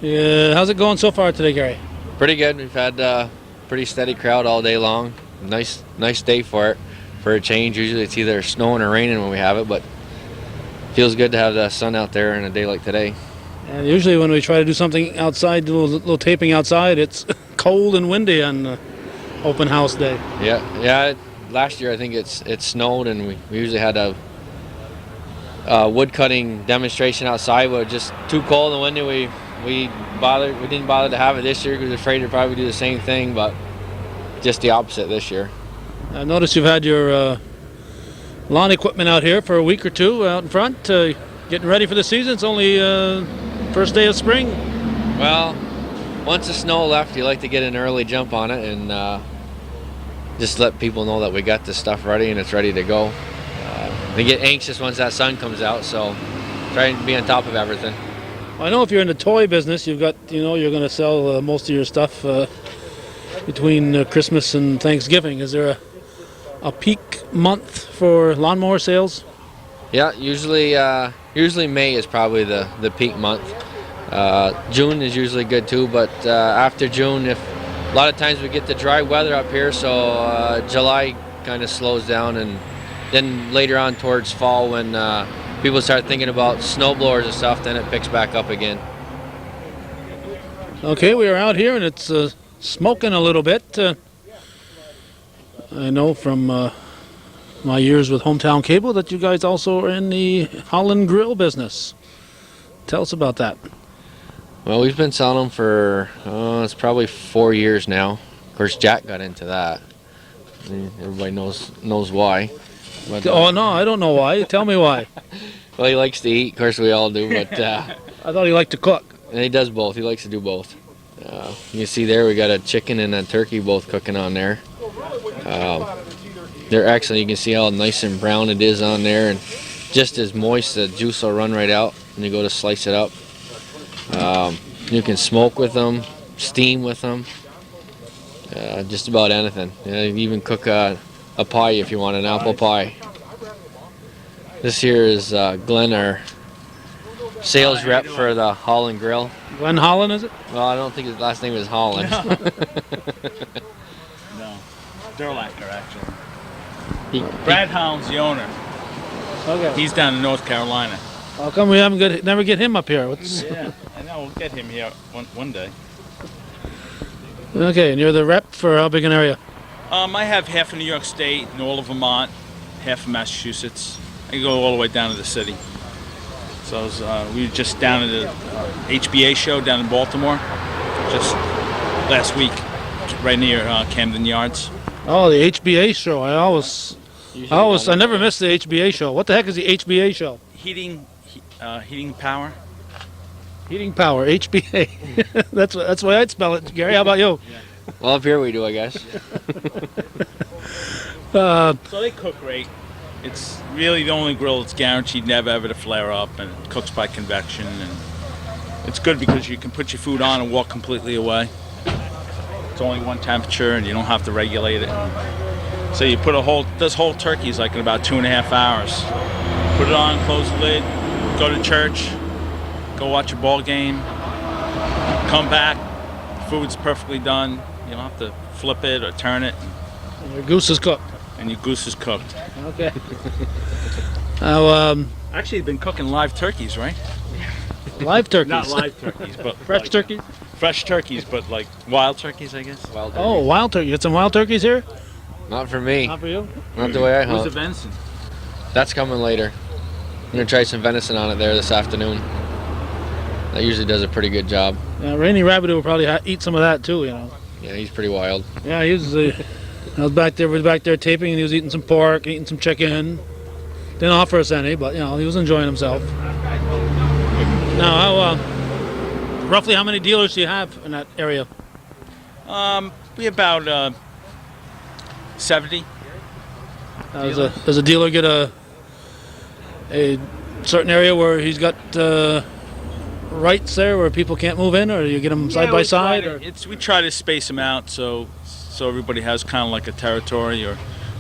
S14: How's it going so far today, Gary?
S15: Pretty good. We've had a pretty steady crowd all day long. Nice day for it. For a change, usually it's either snowing or raining when we have it, but feels good to have the sun out there on a day like today.
S14: And usually when we try to do something outside, do a little taping outside, it's cold and windy on open house day.
S15: Yeah. Last year I think it snowed, and we usually had a wood cutting demonstration outside, but just too cold and windy. We didn't bother to have it this year because we were afraid to probably do the same thing, but just the opposite this year.
S14: I noticed you've had your lawn equipment out here for a week or two out in front, getting ready for the season. It's only first day of spring.
S15: Well, once the snow left, you like to get an early jump on it and just let people know that we got this stuff ready and it's ready to go. They get anxious once that sun comes out, so try and be on top of everything.
S14: I know if you're in the toy business, you've got, you're going to sell most of your stuff between Christmas and Thanksgiving. Is there a peak month for lawnmower sales?
S15: Yeah, usually May is probably the peak month. June is usually good too, but after June, a lot of times we get the dry weather up here, so July kind of slows down, and then later on towards fall when people start thinking about snow blowers and stuff, then it picks back up again.
S14: Okay, we are out here and it's smoking a little bit. I know from my years with Hometown Cable that you guys also are in the Holland Grill business. Tell us about that.
S15: Well, we've been selling them for, it's probably 4 years now. Of course, Jack got into that. Everybody knows why. But,
S14: no, I don't know why. Tell me why.
S15: Well, he likes to eat. Of course, we all do. But
S14: I thought he liked to cook.
S15: And he does both. He likes to do both. You can see there we got a chicken and a turkey both cooking on there. They're excellent. You can see how nice and brown it is on there, and just as moist. The juice will run right out when you go to slice it up. You can smoke with them, steam with them, just about anything. You even cook a pie if you want, an apple pie. This here is Glenn, our sales rep for the Holland Grill.
S14: Glenn Holland, is it?
S15: Well, I don't think his last name is Holland.
S11: No. Durlacher, actually.
S15: He-
S11: Brad Holland's the owner.
S14: Okay.
S11: He's down in North Carolina.
S14: How come we never get him up here? What's...
S11: Yeah, I know. We'll get him here one day.
S14: Okay, and you're the rep for how big an area?
S11: I have half of New York State and all of Vermont, half of Massachusetts. I go all the way down to the city. So we were just down at the HBA show down in Baltimore just last week, right near Camden Yards.
S14: Oh, the HBA show. I never missed the HBA show. What the heck is the HBA show?
S11: Heating power.
S14: Heating power, HBA. that's the way I'd spell it. Gary, how about you?
S15: Well, up here we do, I guess.
S11: So they cook great. It's really the only grill that's guaranteed never ever to flare up, and it cooks by convection, and it's good because you can put your food on and walk completely away. It's only one temperature, and you don't have to regulate it. So you put this whole turkey's like in about 2.5 hours. Put it on, close the lid, go to church, go watch a ball game, come back, food's perfectly done. You don't have to flip it or turn it.
S14: And your goose is cooked.
S11: And your goose is cooked.
S14: Okay. Now,
S11: Actually, you've been cooking live turkeys, right?
S14: live turkeys.
S11: Not live turkeys, but
S14: fresh turkeys.
S11: Fresh turkeys, but like wild turkeys, I guess.
S15: Wild turkey.
S14: Oh, wild turkey. You got some wild turkeys here?
S15: Not for me.
S14: Not for you?
S15: Not the way I
S11: Who's
S15: hunt.
S11: the venison?
S15: That's coming later. I'm gonna try some venison on it there this afternoon. That usually does a pretty good job.
S14: Yeah, Rainy Rabbit will probably eat some of that too. You know.
S15: Yeah, he's pretty wild.
S14: Yeah, he was. I was back there taping, and he was eating some pork, eating some chicken. Didn't offer us any, but he was enjoying himself. Now, roughly how many dealers do you have in that area?
S11: We about 70.
S14: Does a dealer get a certain area where he's got rights there where people can't move in, or do you get them side by side?
S11: We try to space them out so everybody has kind of like a territory,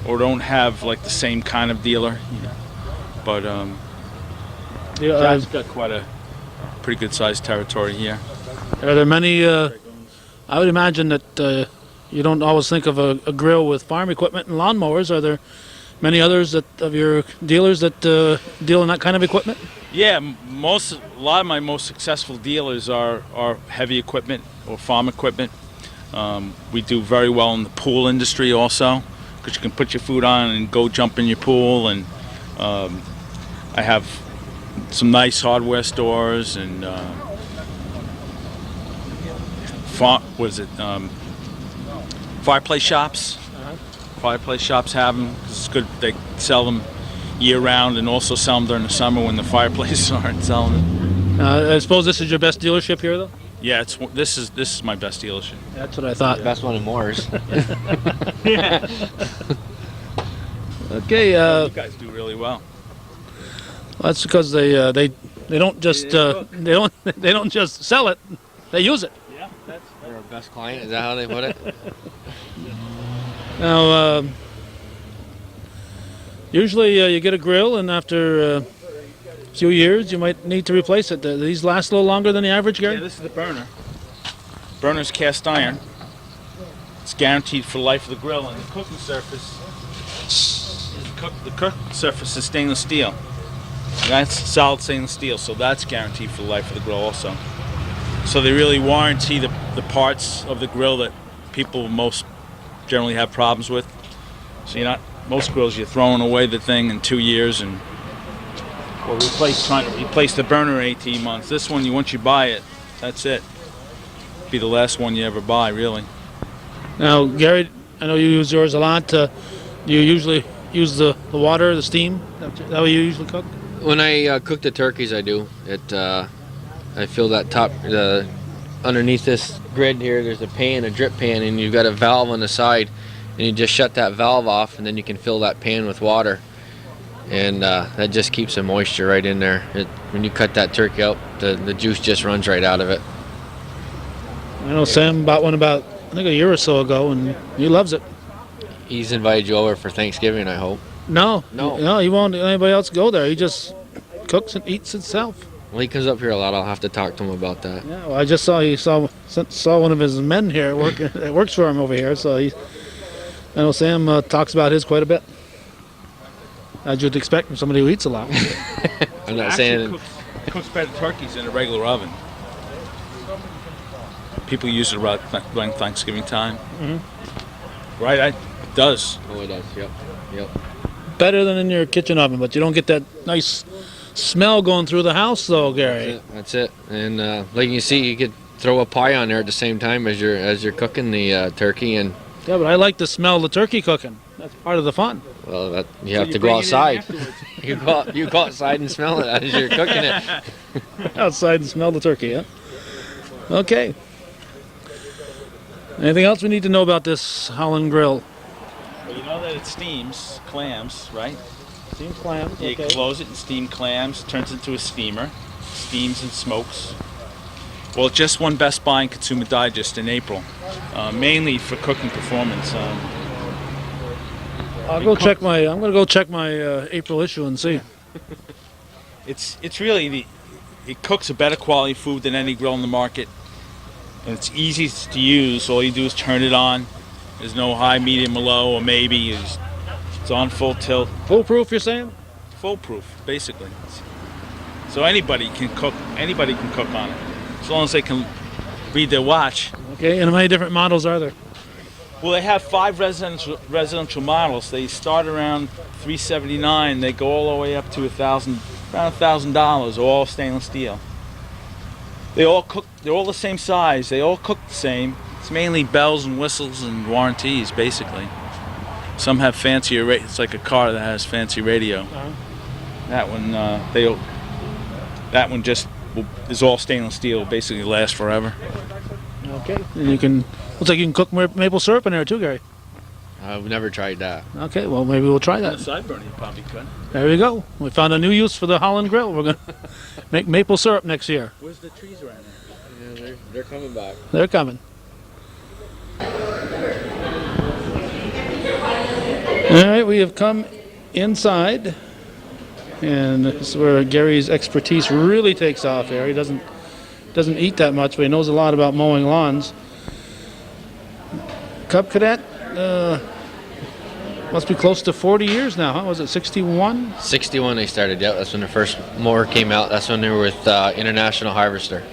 S11: or don't have like the same kind of dealer. But Jack's got quite a pretty good sized territory here.
S14: Are there many? I would imagine that you don't always think of a grill with farm equipment and lawnmowers. Are there many others of your dealers that deal in that kind of equipment?
S11: Yeah, a lot of my most successful dealers are heavy equipment or farm equipment. We do very well in the pool industry also, because you can put your food on and go jump in your pool. And I have some nice hardware stores and fireplace shops. Fireplace shops have them because it's good. They sell them year round and also sell them during the summer when the fireplaces aren't selling them.
S14: I suppose this is your best dealership here, though.
S11: Yeah, this is my best dealership.
S14: That's what I thought.
S15: Best one in Moore's.
S11: Yeah.
S14: Okay.
S11: You guys do really well.
S14: That's because they don't just they don't just sell it, they use it.
S11: Yeah, that's
S15: They're our best client. Is that how they put it?
S14: Now, usually you get a grill, and after a few years, you might need to replace it. Do these last a little longer than the average, Gary?
S11: Yeah, this is the burner. Burner's cast iron. It's guaranteed for the life of the grill, and the cooking surface is stainless steel. That's solid stainless steel, so that's guaranteed for the life of the grill also. So they really warranty the parts of the grill that people most generally have problems with. So most grills you're throwing away the thing in 2 years and trying to replace the burner in 18 months. This one, once you buy it, that's it. Be the last one you ever buy, really.
S14: Now, Gary, I know you use yours a lot. Do you usually use the water, the steam? Is that what you usually cook?
S15: When I cook the turkeys, I do. I fill that top, underneath this grid here, there's a pan, a drip pan, and you've got a valve on the side, and you just shut that valve off, and then you can fill that pan with water. And that just keeps the moisture right in there. When you cut that turkey out, the juice just runs right out of it.
S14: I know Sam bought one about, I think, a year or so ago, and he loves it.
S15: He's invited you over for Thanksgiving, I hope.
S14: No,
S15: No.
S14: he won't let anybody else go there. He just cooks and eats himself.
S15: When he comes up here a lot, I'll have to talk to him about that.
S14: Yeah, well, I just saw one of his men here that works for him over here. So I know Sam talks about his quite a bit, as you'd expect from somebody who eats a lot.
S15: I'm not
S11: Actually
S15: saying
S11: cooks better turkeys in a regular oven. People use it around Thanksgiving time. Right? It does.
S15: Oh, it does. Yep.
S14: Better than in your kitchen oven, but you don't get that nice smell going through the house, though, Gary.
S15: That's it. And like you see, you could throw a pie on there at the same time as you're cooking the turkey. And
S14: Yeah, but I like to smell the turkey cooking. That's part of the fun.
S15: well, you have to go outside. you go outside and smell it as you're cooking it.
S14: Outside and smell the turkey, yeah? Okay. Anything else we need to know about this Holland Grill?
S11: Well, you know that it steams clams, right?
S14: Steamed clams,
S11: You
S14: okay.
S11: close it and steam clams, turns into a steamer, steams and smokes. Well, it just won Best Buy and Consumer Digest in April, mainly for cooking performance.
S14: I'm gonna go check my April issue and see.
S11: It's really it cooks a better quality food than any grill in the market, and it's easy to use. All you do is turn it on. There's no high, medium, or low, or maybe. It's on full tilt.
S14: Foolproof, you're saying?
S11: Foolproof, basically. So anybody can cook. Anybody can cook on it, as long as they can read their watch.
S14: Okay, and how many different models are there?
S11: Well, they have 5 residential models. They start around $379. They go all the way up to around $1,000, all stainless steel. They all cook. They're all the same size. They all cook the same. It's mainly bells and whistles and warranties, basically. Some have fancier. It's like a car that has fancy radio. That one, that one just is all stainless steel. Basically, lasts forever.
S14: Okay, and looks like you can cook maple syrup in there too, Gary.
S15: I've never tried that.
S14: Okay, well maybe we'll try that.
S11: Sideburn, you probably could.
S14: There we go. We found a new use for the Holland Grill. We're gonna make maple syrup next year.
S11: Where's the trees around there?
S15: Yeah, they're coming back.
S14: They're coming. All right, we have come inside, and this is where Gary's expertise really takes off here. He doesn't eat that much, but he knows a lot about mowing lawns. Cub Cadet must be close to 40 years now, huh? Was it 61?
S15: 61 they started. Yeah, that's when the first mower came out. That's when they were with International Harvester.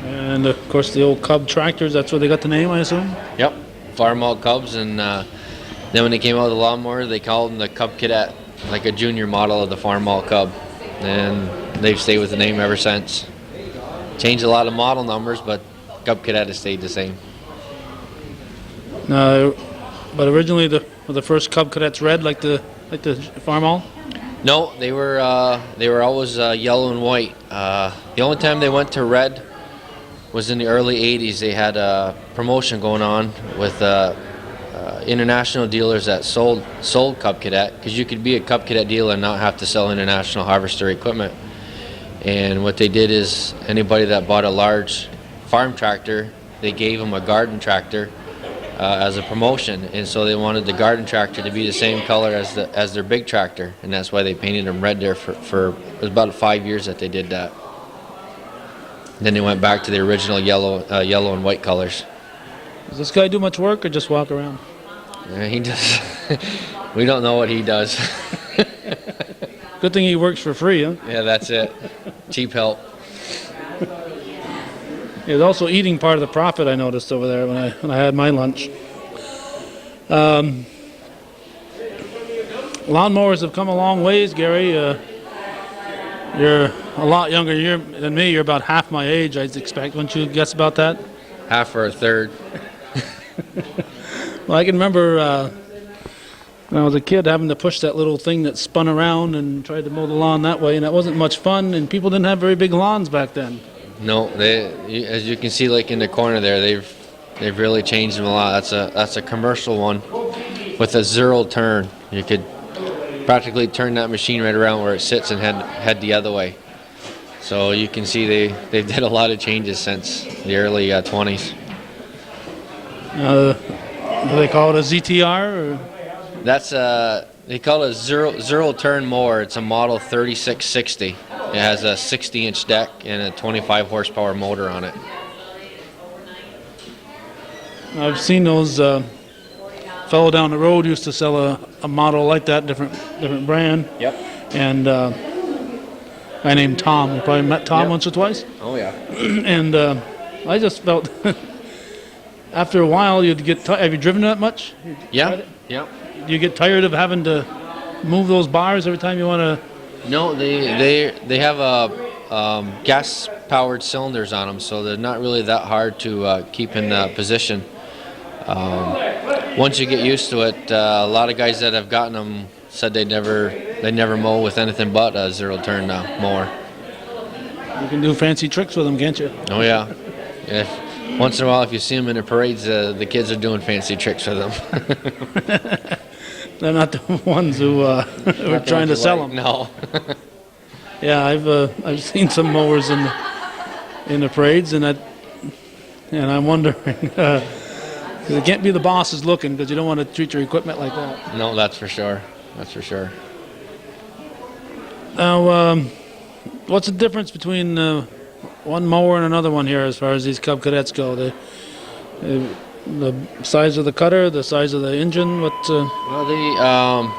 S14: And of course the old Cub tractors, that's where they got the name, I assume?
S15: Yep, farm-all Cubs, and then when they came out with the lawnmower, they called them the Cub Cadet, like a junior model of the farm-all Cub, and they've stayed with the name ever since. Changed a lot of model numbers, but Cub Cadet has stayed the same.
S14: But originally were the first Cub Cadets red, like the farm-all?
S15: No, they were always yellow and white. The only time they went to red was in the early 80s. They had a promotion going on with international dealers that sold Cub Cadet, because you could be a Cub Cadet dealer and not have to sell International Harvester equipment. And what they did is anybody that bought a large farm tractor, they gave them a garden tractor as a promotion, and so they wanted the garden tractor to be the same color as their big tractor, and that's why they painted them red there for it was about 5 years that they did that. Then they went back to the original yellow and white colors.
S14: Does this guy do much work or just walk around?
S15: He does. We don't know what he does.
S14: Good thing he works for free, huh?
S15: Yeah, that's it. Cheap help.
S14: He was also eating part of the profit, I noticed over there when I had my lunch. Lawnmowers have come a long ways, Gary. You're a lot younger than me. You're about half my age, I'd expect. Wouldn't you guess about that?
S15: Half or a third.
S14: Well, I can remember when I was a kid having to push that little thing that spun around and tried to mow the lawn that way, and that wasn't much fun, and people didn't have very big lawns back then.
S15: No, as you can see, like in the corner there, they've really changed them a lot. That's a commercial one with a 0 turn. You could practically turn that machine right around where it sits and head the other way. So you can see they did a lot of changes since the early 20s.
S14: Do they call it a ZTR? Or?
S15: That's they call it a zero turn mower. It's a model 3660. It has a 60-inch deck and a 25 horsepower motor on it.
S14: I've seen those. Fellow down the road used to sell a model like that, different brand.
S15: Yep.
S14: And guy named Tom. You probably met Tom once or twice.
S15: Oh yeah.
S14: And I just felt after a while you'd get. Have you driven that much?
S15: Yeah. Yeah.
S14: Do you get tired of having to move those bars every time you want to?
S15: No, they have gas-powered cylinders on them, so they're not really that hard to keep in position. Once you get used to it, a lot of guys that have gotten them said they never mow with anything but a zero-turn mower.
S14: You can do fancy tricks with them, can't you?
S15: Oh yeah. Once in a while, if you see them in the parades, the kids are doing fancy tricks with them.
S14: They're not the ones who are trying to sell them.
S15: No.
S14: Yeah, I've seen some mowers in the parades, and I'm wondering. It can't be the bosses looking, because you don't want to treat your equipment like that.
S15: No, that's for sure. That's for sure.
S14: Now, what's the difference between one mower and another one here as far as these Cub Cadets go? The size of the cutter, the size of the engine, what?
S15: Well,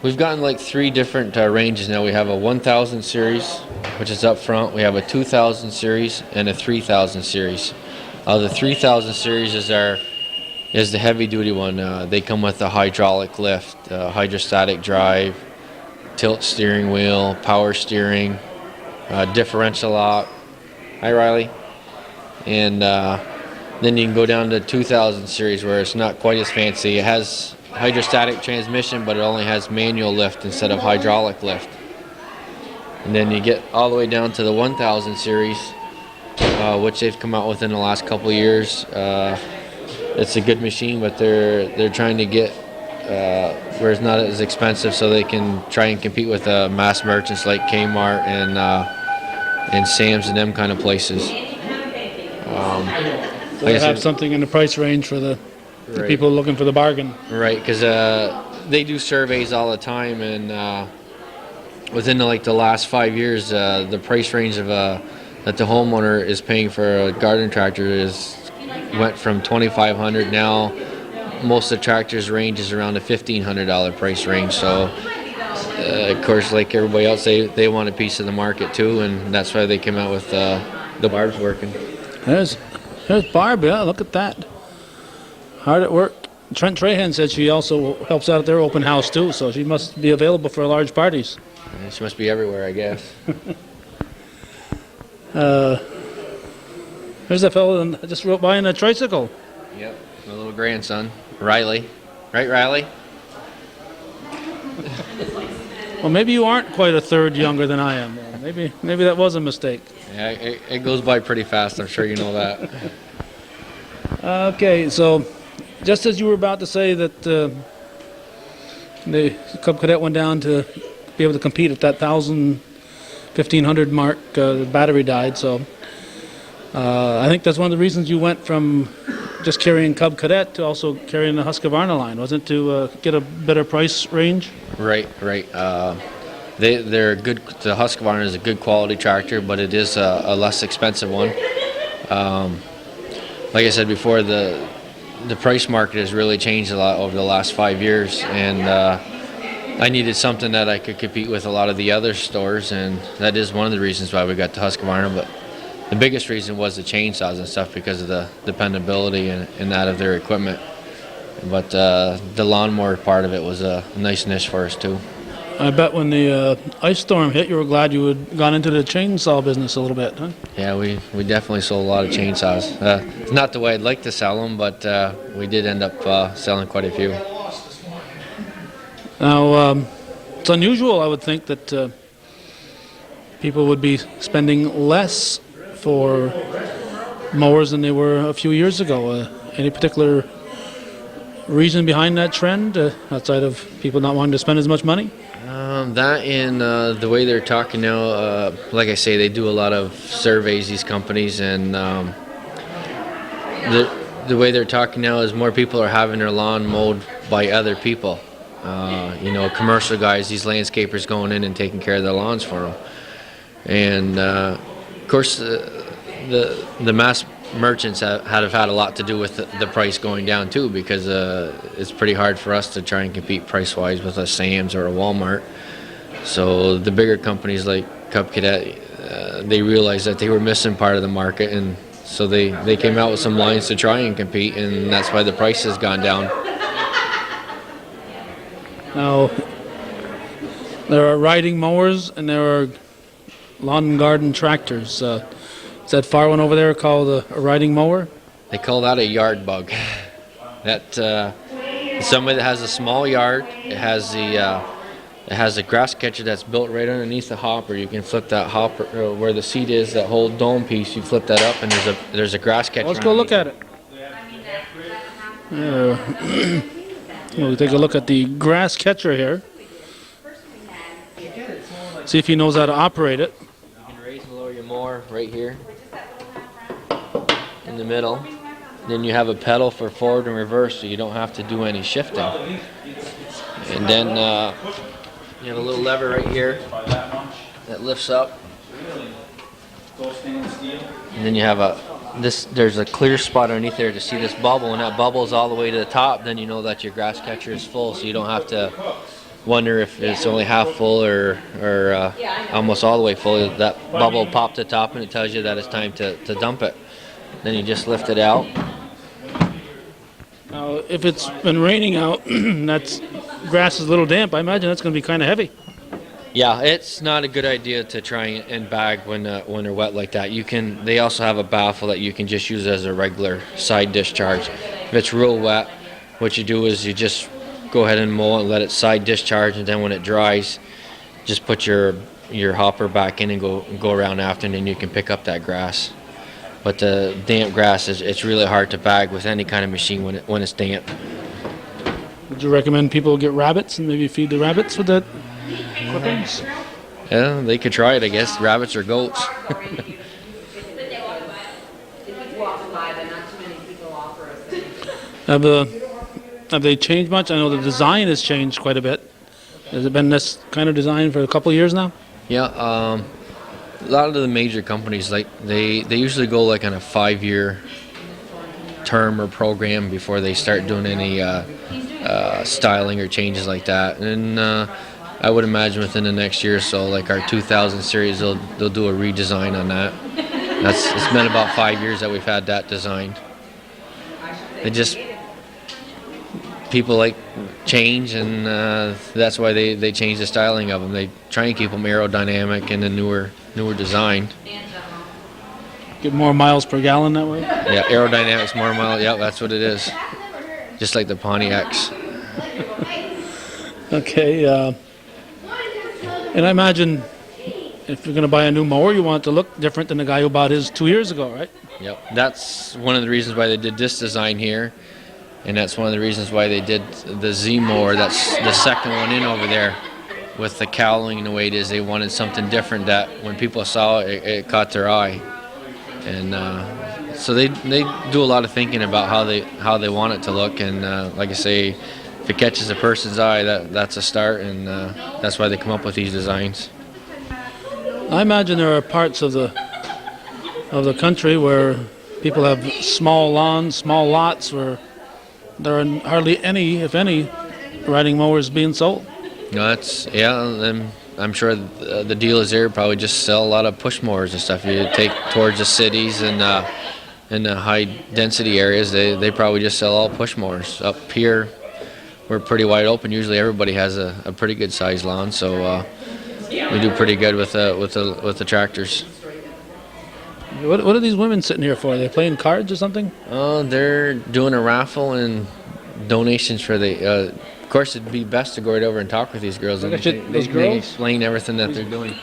S15: we've gotten like 3 different ranges now. We have a 1000 series, which is up front. We have a 2000 series and a 3000 series. The 3000 series is the heavy-duty one. They come with a hydraulic lift, hydrostatic drive, tilt steering wheel, power steering, differential lock. Hi, Riley. And then you can go down to 2000 series where it's not quite as fancy. It has hydrostatic transmission, but it only has manual lift instead of hydraulic lift. And then you get all the way down to the 1000 series, which they've come out with in the last couple of years. It's a good machine, but they're trying to get where it's not as expensive, so they can try and compete with mass merchants like Kmart and Sam's and them kind of places.
S14: So they have something in the price range for the people looking for the bargain.
S15: Right, because they do surveys all the time, and within the last 5 years, the price range of that the homeowner is paying for a garden tractor went from $2,500. Now most of the tractors range is around the $1,500 price range. So of course, like everybody else, they want a piece of the market too, and that's why they came out with the barbs working.
S14: There's Barb. Yeah, look at that. Hard at work. Trent Trahan said she also helps out at their open house too, so she must be available for large parties.
S15: Yeah, she must be everywhere, I guess.
S14: There's that fellow that just rode by in a tricycle.
S15: Yep, my little grandson, Riley. Right, Riley?
S14: Well, maybe you aren't quite a third younger than I am. Maybe that was a mistake.
S15: Yeah, it goes by pretty fast. I'm sure you know that.
S14: Okay, so just as you were about to say that the Cub Cadet went down to be able to compete at that 1,500 mark, the battery died. So I think that's one of the reasons you went from just carrying Cub Cadet to also carrying the Husqvarna line, wasn't it, to get a better price range?
S15: Right. They're good. The Husqvarna is a good quality tractor, but it is a less expensive one. Like I said before, the price market has really changed a lot over the last 5 years, and I needed something that I could compete with a lot of the other stores, and that is one of the reasons why we got the Husqvarna. But the biggest reason was the chainsaws and stuff, because of the dependability and that of their equipment. But the lawnmower part of it was a nice niche for us too.
S14: I bet when the ice storm hit, you were glad you had gone into the chainsaw business a little bit, huh?
S15: Yeah, we definitely sold a lot of chainsaws. It's not the way I'd like to sell them, but we did end up selling quite a few.
S14: Now, it's unusual, I would think, that people would be spending less for mowers than they were a few years ago. Any particular reason behind that trend, outside of people not wanting to spend as much money?
S15: That and the way they're talking now, like I say, they do a lot of surveys, these companies, and the way they're talking now is more people are having their lawn mowed by other people. Commercial guys, these landscapers going in and taking care of their lawns for them. and of course the mass merchants have had a lot to do with the price going down too, because it's pretty hard for us to try and compete price-wise with a Sam's or a Walmart. So the bigger companies like Cub Cadet, they realized that they were missing part of the market, and so they came out with some lines to try and compete, and that's why the price has gone down.
S14: Now, there are riding mowers and there are lawn and garden tractors. Is that far one over there called a riding mower?
S15: They call that a yard bug. That somebody that has a small yard, it has a grass catcher that's built right underneath the hopper. You can flip that hopper where the seat is, that whole dome piece. You flip that up, and there's a grass catcher.
S14: Let's go look at it. We'll take a look at the grass catcher here. See if he knows how to operate it.
S15: You can raise and lower your mower right here in the middle. Then you have a pedal for forward and reverse, so you don't have to do any shifting. And then you have a little lever right here that lifts up. And then you have there's a clear spot underneath there to see this bubble, and that bubble is all the way to the top. Then you know that your grass catcher is full, so you don't have to wonder if it's only half full or almost all the way full. That bubble will pop to the top, and it tells you that it's time to dump it. Then you just lift it out.
S14: Now, if it's been raining out, that's grass is a little damp. I imagine that's going to be kind of heavy.
S15: Yeah, it's not a good idea to try and bag when they're wet like that. They also have a baffle that you can just use as a regular side discharge. If it's real wet, what you do is you just go ahead and mow it and let it side discharge, and then when it dries, just put your hopper back in and go around after, and then you can pick up that grass. But the damp grass it's really hard to bag with any kind of machine when it's damp.
S14: Would you recommend people get rabbits and maybe feed the rabbits with that clippings?
S15: Yeah, they could try it, I guess. Rabbits or goats.
S14: Have they changed much? I know the design has changed quite a bit. Has it been this kind of design for a couple of years now?
S15: Yeah, a lot of the major companies, like they usually go like on a 5-year term or program before they start doing any styling or changes like that. And I would imagine within the next year or so, like our 2000 series, they'll do a redesign on that. It's been about 5 years that we've had that designed. People like change, and that's why they change the styling of them. They try and keep them aerodynamic and the newer design.
S14: Get more miles per gallon that way?
S15: Yeah, aerodynamics, more miles. Yeah, that's what it is. Just like the Pontiacs.
S14: Okay. And I imagine if you're going to buy a new mower, you want it to look different than the guy who bought his 2 years ago, right?
S15: Yep. That's one of the reasons why they did this design here. And that's one of the reasons why they did the Z mower. That's the second one in over there with the cowling the way it is. They wanted something different that when people saw it, it caught their eye. And so they do a lot of thinking about how they want it to look. And like I say, if it catches a person's eye, that's a start. And that's why they come up with these designs.
S14: I imagine there are parts of the country where people have small lawns, small lots where there are hardly any, if any, riding mowers being sold.
S15: No, I'm sure the dealers there probably just sell a lot of push mowers and stuff. You take towards the cities and in the high density areas, they probably just sell all push mowers. Up here, we're pretty wide open. Usually everybody has a pretty good sized lawn, so we do pretty good with the tractors.
S14: What are these women sitting here for? Are they playing cards or something?
S15: They're doing a raffle and donations for the. Of course, it'd be best to go right over and talk with these girls.
S14: Those
S15: they
S14: girls?
S15: explain everything that they're doing.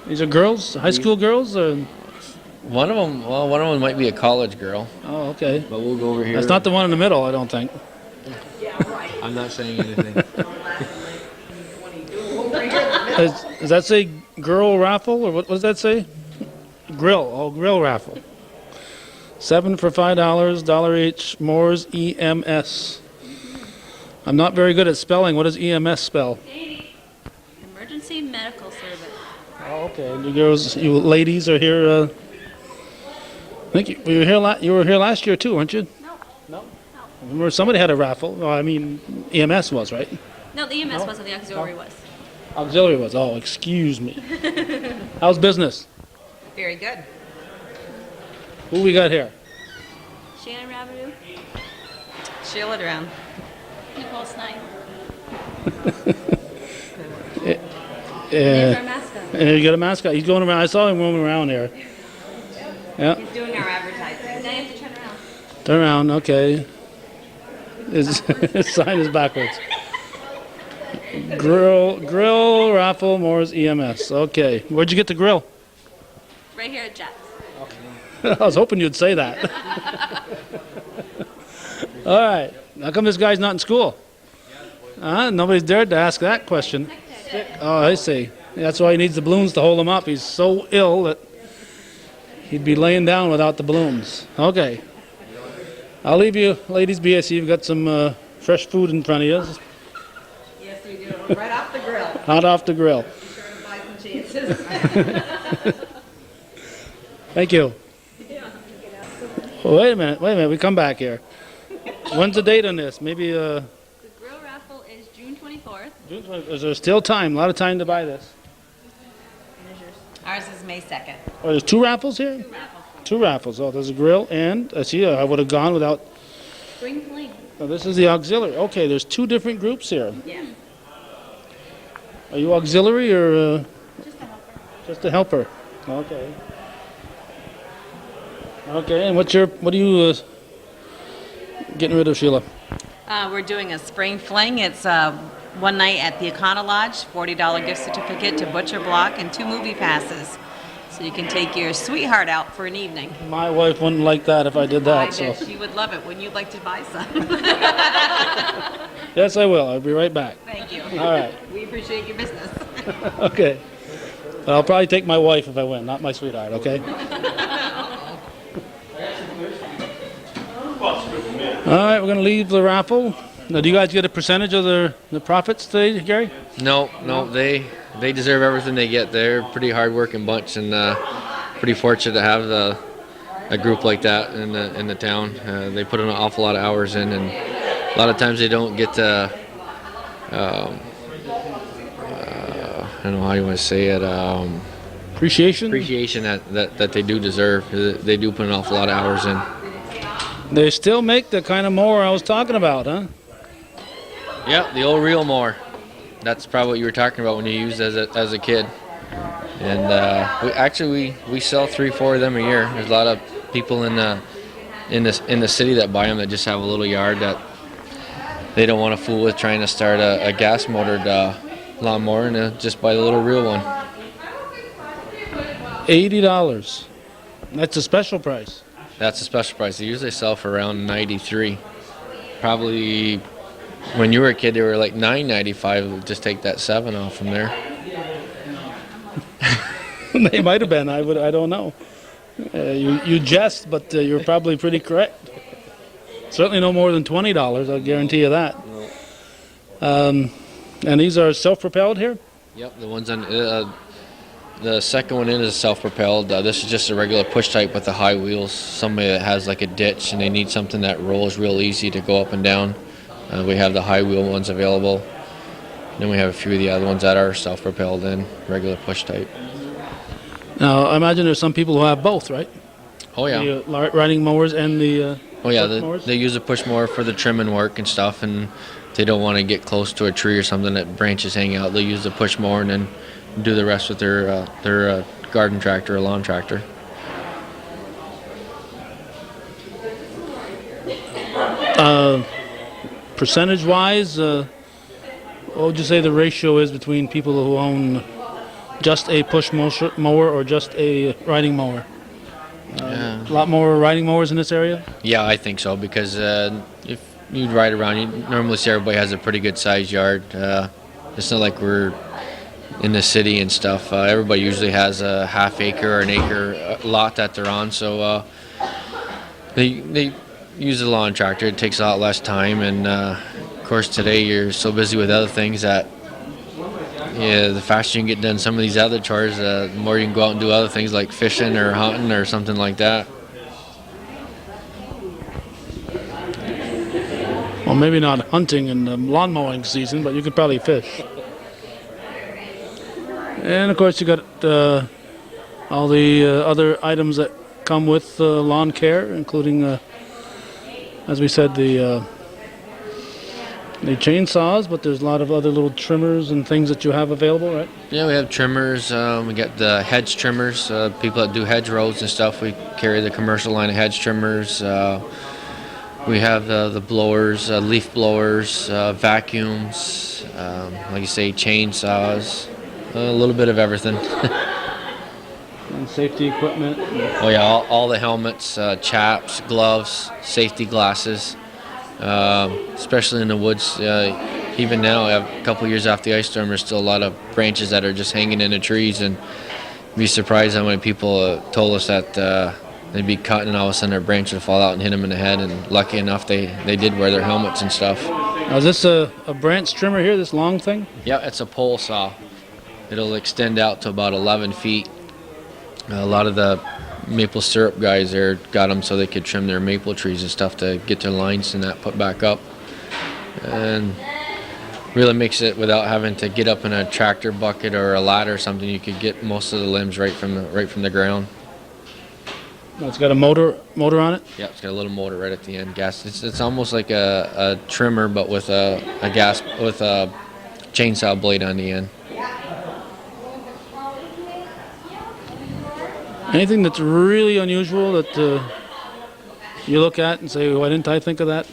S14: These are girls, high school girls, or?
S15: One of them might be a college girl.
S14: Oh, okay.
S15: But we'll go over here.
S14: That's not the one in the middle, I don't think.
S15: I'm not saying anything.
S14: Does that say girl raffle, or what does that say? Grill raffle. 7 for $5, $1 each. Moore's EMS. I'm not very good at spelling. What does EMS spell?
S16: Emergency Medical Service.
S14: Oh, Okay, and you girls, you ladies are here. I think you were here. You were here last year too, weren't you? No. Remember somebody had a raffle. Well, I mean, EMS was, right?
S16: No, the EMS wasn't. The auxiliary was.
S14: Auxiliary was. Oh, excuse me. How's business?
S16: Very good.
S14: Who we got here?
S16: Shannon Rabideau. Sheila Drown. Nicole Snyder. There's our mascot.
S14: And you got a mascot. He's going around. I saw him roaming around here. Yeah.
S16: He's doing our advertising. Now you have to turn around.
S14: Turn around. Okay. His sign is backwards. Grill raffle Moore's EMS. Okay. Where'd you get the grill?
S16: Right here at Jets.
S14: I was hoping you'd say that. All right. How come this guy's not in school? Nobody's dared to ask that question. Oh, I see. That's why he needs the balloons to hold him up. He's so ill that he'd be laying down without the balloons. Okay. I'll leave you, ladies be. I see you've got some fresh food in front of you.
S16: Yes, we do. Right off the grill.
S14: Hot off the grill.
S16: Be sure to buy some chances.
S14: Thank you. Well, wait a minute. We come back here. When's the date on this? Maybe
S16: The grill raffle is June 24th.
S14: June 20th. Is there still time? A lot of time to buy this.
S16: Ours is May 2nd.
S14: Oh, there's two raffles here?
S16: Two raffles.
S14: Two raffles. Oh, there's a grill and I see. I would have gone without.
S16: Spring Fling.
S14: Oh, this is the auxiliary. Okay, there's two different groups here.
S16: Yeah.
S14: Are you auxiliary or
S16: Just a helper.
S14: just a helper? Okay. Okay, and what are you getting rid of, Sheila?
S17: We're doing a spring fling. It's one night at the Econo Lodge, $40 gift certificate to Butcher Block, and 2 movie passes. So you can take your sweetheart out for an evening.
S14: My wife wouldn't like that if I did that.
S17: She would love it. Wouldn't you like to buy some?
S14: Yes, I will. I'll be right back.
S17: Thank you.
S14: All right.
S17: We appreciate your business.
S14: Okay. I'll probably take my wife if I win, not my sweetheart, okay? All right, we're going to leave the raffle. Now, do you guys get a percentage of the profits today, Gary?
S15: No, they deserve everything they get. They're a pretty hard-working bunch, and pretty fortunate to have a group like that in the town. They put an awful lot of hours in, and a lot of times they don't get the I don't know how you want to say it.
S14: Appreciation
S15: that they do deserve. They do put an awful lot of hours in.
S14: They still make the kind of mower I was talking about, huh?
S15: Yeah, the old reel mower. That's probably what you were talking about when you used as a kid. And we sell 3-4 of them a year. There's a lot of people in the city that buy them that just have a little yard that they don't want to fool with trying to start a gas motored lawnmower, and just buy the little reel one.
S14: $80. That's a special price.
S15: That's a special price. They usually sell for around $93. Probably when you were a kid, they were like $9.95. Just take that 7 off from there.
S14: They might have been. I don't know. You jest, but you're probably pretty correct. Certainly no more than $20. I'll guarantee you that. And these are self-propelled here?
S15: Yep, the ones on the second one in is self-propelled. This is just a regular push type with the high wheels. Somebody that has like a ditch and they need something that rolls real easy to go up and down. We have the high wheel ones available. Then we have a few of the other ones that are self-propelled and regular push type.
S14: Now, I imagine there's some people who have both, right?
S15: Oh yeah.
S14: The riding mowers and the
S15: they use a push mower for the trimming work and stuff, and they don't want to get close to a tree or something that branches hang out. They use the push mower and then do the rest with their garden tractor or lawn tractor.
S14: Percentage-wise, what would you say the ratio is between people who own just a push mower or just a riding mower? A lot more riding mowers in this area?
S15: Yeah, I think so, because if you ride around, you normally see everybody has a pretty good sized yard. It's not like we're in the city and stuff. Everybody usually has a half acre or an acre lot that they're on, so they use a lawn tractor. It takes a lot less time, and of course today you're so busy with other things that yeah, the faster you can get done some of these other chores, the more you can go out and do other things like fishing or hunting or something like that.
S14: Well, maybe not hunting in the lawn mowing season, but you could probably fish. And of course, you got all the other items that come with lawn care, including, as we said, the chainsaws. But there's a lot of other little trimmers and things that you have available, right?
S15: Yeah, we have trimmers. We got the hedge trimmers. People that do hedge rows and stuff, we carry the commercial line of hedge trimmers. We have the blowers, leaf blowers, vacuums, like you say, chainsaws, a little bit of everything.
S14: And safety equipment.
S15: Oh yeah, all the helmets, chaps, gloves, safety glasses, especially in the woods. Even now, a couple years after the ice storm, there's still a lot of branches that are just hanging in the trees, and you'd be surprised how many people told us that they'd be cutting and all of a sudden their branch would fall out and hit them in the head, and lucky enough they did wear their helmets and stuff.
S14: Now, is this a branch trimmer here, this long thing?
S15: Yeah, it's a pole saw. It'll extend out to about 11 feet. A lot of the maple syrup guys there got them so they could trim their maple trees and stuff to get their lines and that put back up. And really makes it, without having to get up in a tractor bucket or a ladder or something, you could get most of the limbs right from the ground.
S14: It's got a motor on it?
S15: Yeah, it's got a little motor right at the end. Gas. It's almost like a trimmer, but with a chainsaw blade on the end.
S14: Anything that's really unusual that you look at and say, why didn't I think of that?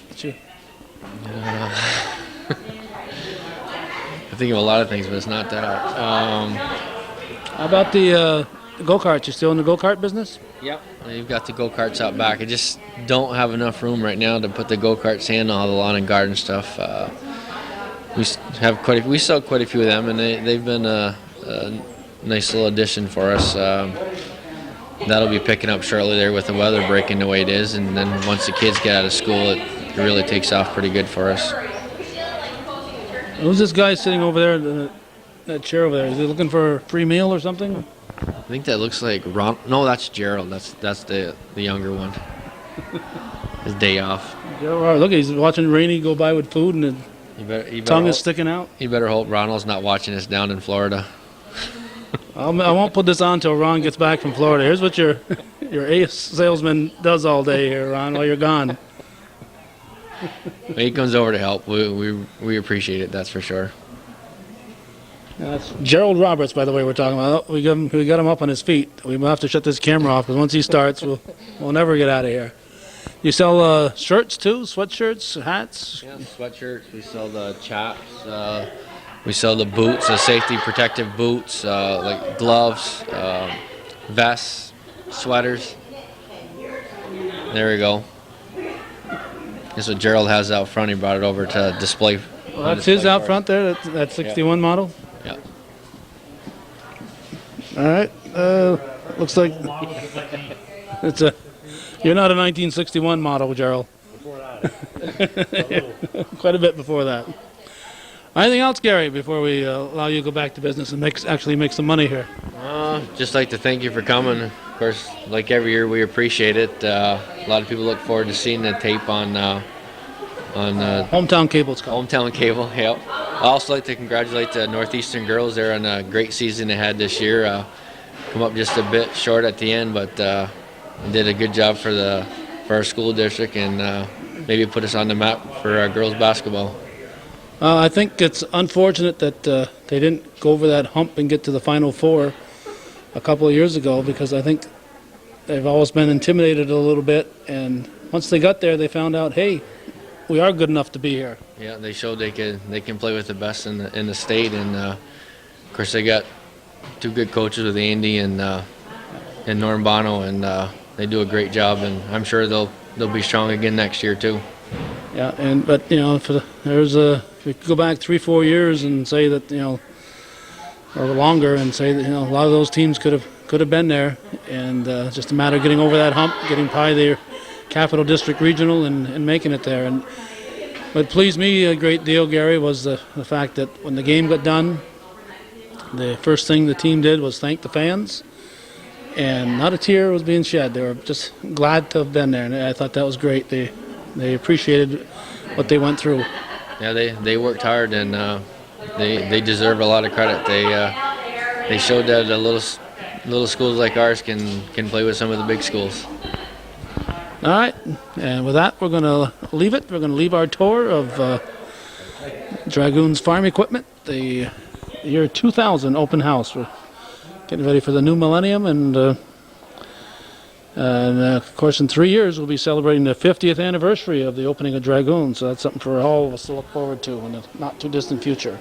S15: I think of a lot of things, but it's not that.
S14: How about the go-karts? You still in the go-kart business?
S15: Yep. You've got the go-karts out back. I just don't have enough room right now to put the go-karts in, all the lawn and garden stuff. We sell quite a few of them, and they've been a nice little addition for us. That'll be picking up shortly there with the weather breaking the way it is, and then once the kids get out of school, it really takes off pretty good for us.
S14: Who's this guy sitting over there in that chair over there? Is he looking for a free meal or something?
S15: I think that looks like Ron. No, that's Gerald. That's the younger one. His day off.
S14: Gerald, look, he's watching Rainey go by with food, and his tongue is sticking out.
S15: You better hope Ronald's not watching us down in Florida.
S14: I won't put this on until Ron gets back from Florida. Here's what your ace salesman does all day here, Ron, while you're gone.
S15: He comes over to help. We appreciate it, that's for sure.
S14: That's Gerald Roberts, by the way, we're talking about. We got him up on his feet. We will have to shut this camera off because once he starts, we'll never get out of here. You sell shirts too, sweatshirts, hats?
S15: Yeah, sweatshirts. We sell the chaps. We sell the boots, the safety protective boots, like gloves, vests, sweaters. There we go. That's what Gerald has out front. He brought it over to display.
S14: Well, that's his out front there, that 61 model?
S15: Yeah.
S14: All right. Looks like it's you're not a 1961 model, Gerald.
S6: Before that.
S14: Quite a bit before that. Anything else, Gary, before we allow you to go back to business and actually make some money here?
S15: Just like to thank you for coming. Of course, like every year, we appreciate it. A lot of people look forward to seeing the tape on
S14: Hometown Cable. It's called.
S15: Hometown Cable. Yep. I also like to congratulate the Northeastern girls. They're on a great season they had this year. Come up just a bit short at the end, but did a good job for our school district and maybe put us on the map for our girls basketball.
S14: I think it's unfortunate that they didn't go over that hump and get to the Final Four a couple of years ago, because I think they've always been intimidated a little bit, and once they got there, they found out, hey, we are good enough to be here.
S15: Yeah, they showed they can play with the best in the state, and of course they got two good coaches with Andy and Norm Bono, and they do a great job, and I'm sure they'll be strong again next year too.
S14: Yeah, but if we go back 3-4 years and say that or longer, and say that a lot of those teams could have been there, and just a matter of getting over that hump, getting by their Capital District Regional and making it there. And what pleased me a great deal, Gary, was the fact that when the game got done, The first thing the team did was thank the fans, and not a tear was being shed. They were just glad to have been there, and I thought that was great. They appreciated what they went through.
S15: Yeah, they worked hard, and they deserve a lot of credit. They showed that little schools like ours can play with some of the big schools.
S14: All right, and with that, we're going to leave it. We're going to leave our tour of Dragoon's farm equipment, the year 2000 open house. We're getting ready for the new millennium, and of course, in 3 years, we'll be celebrating the 50th anniversary of the opening of Dragoon, so that's something for all of us to look forward to in the not too distant future.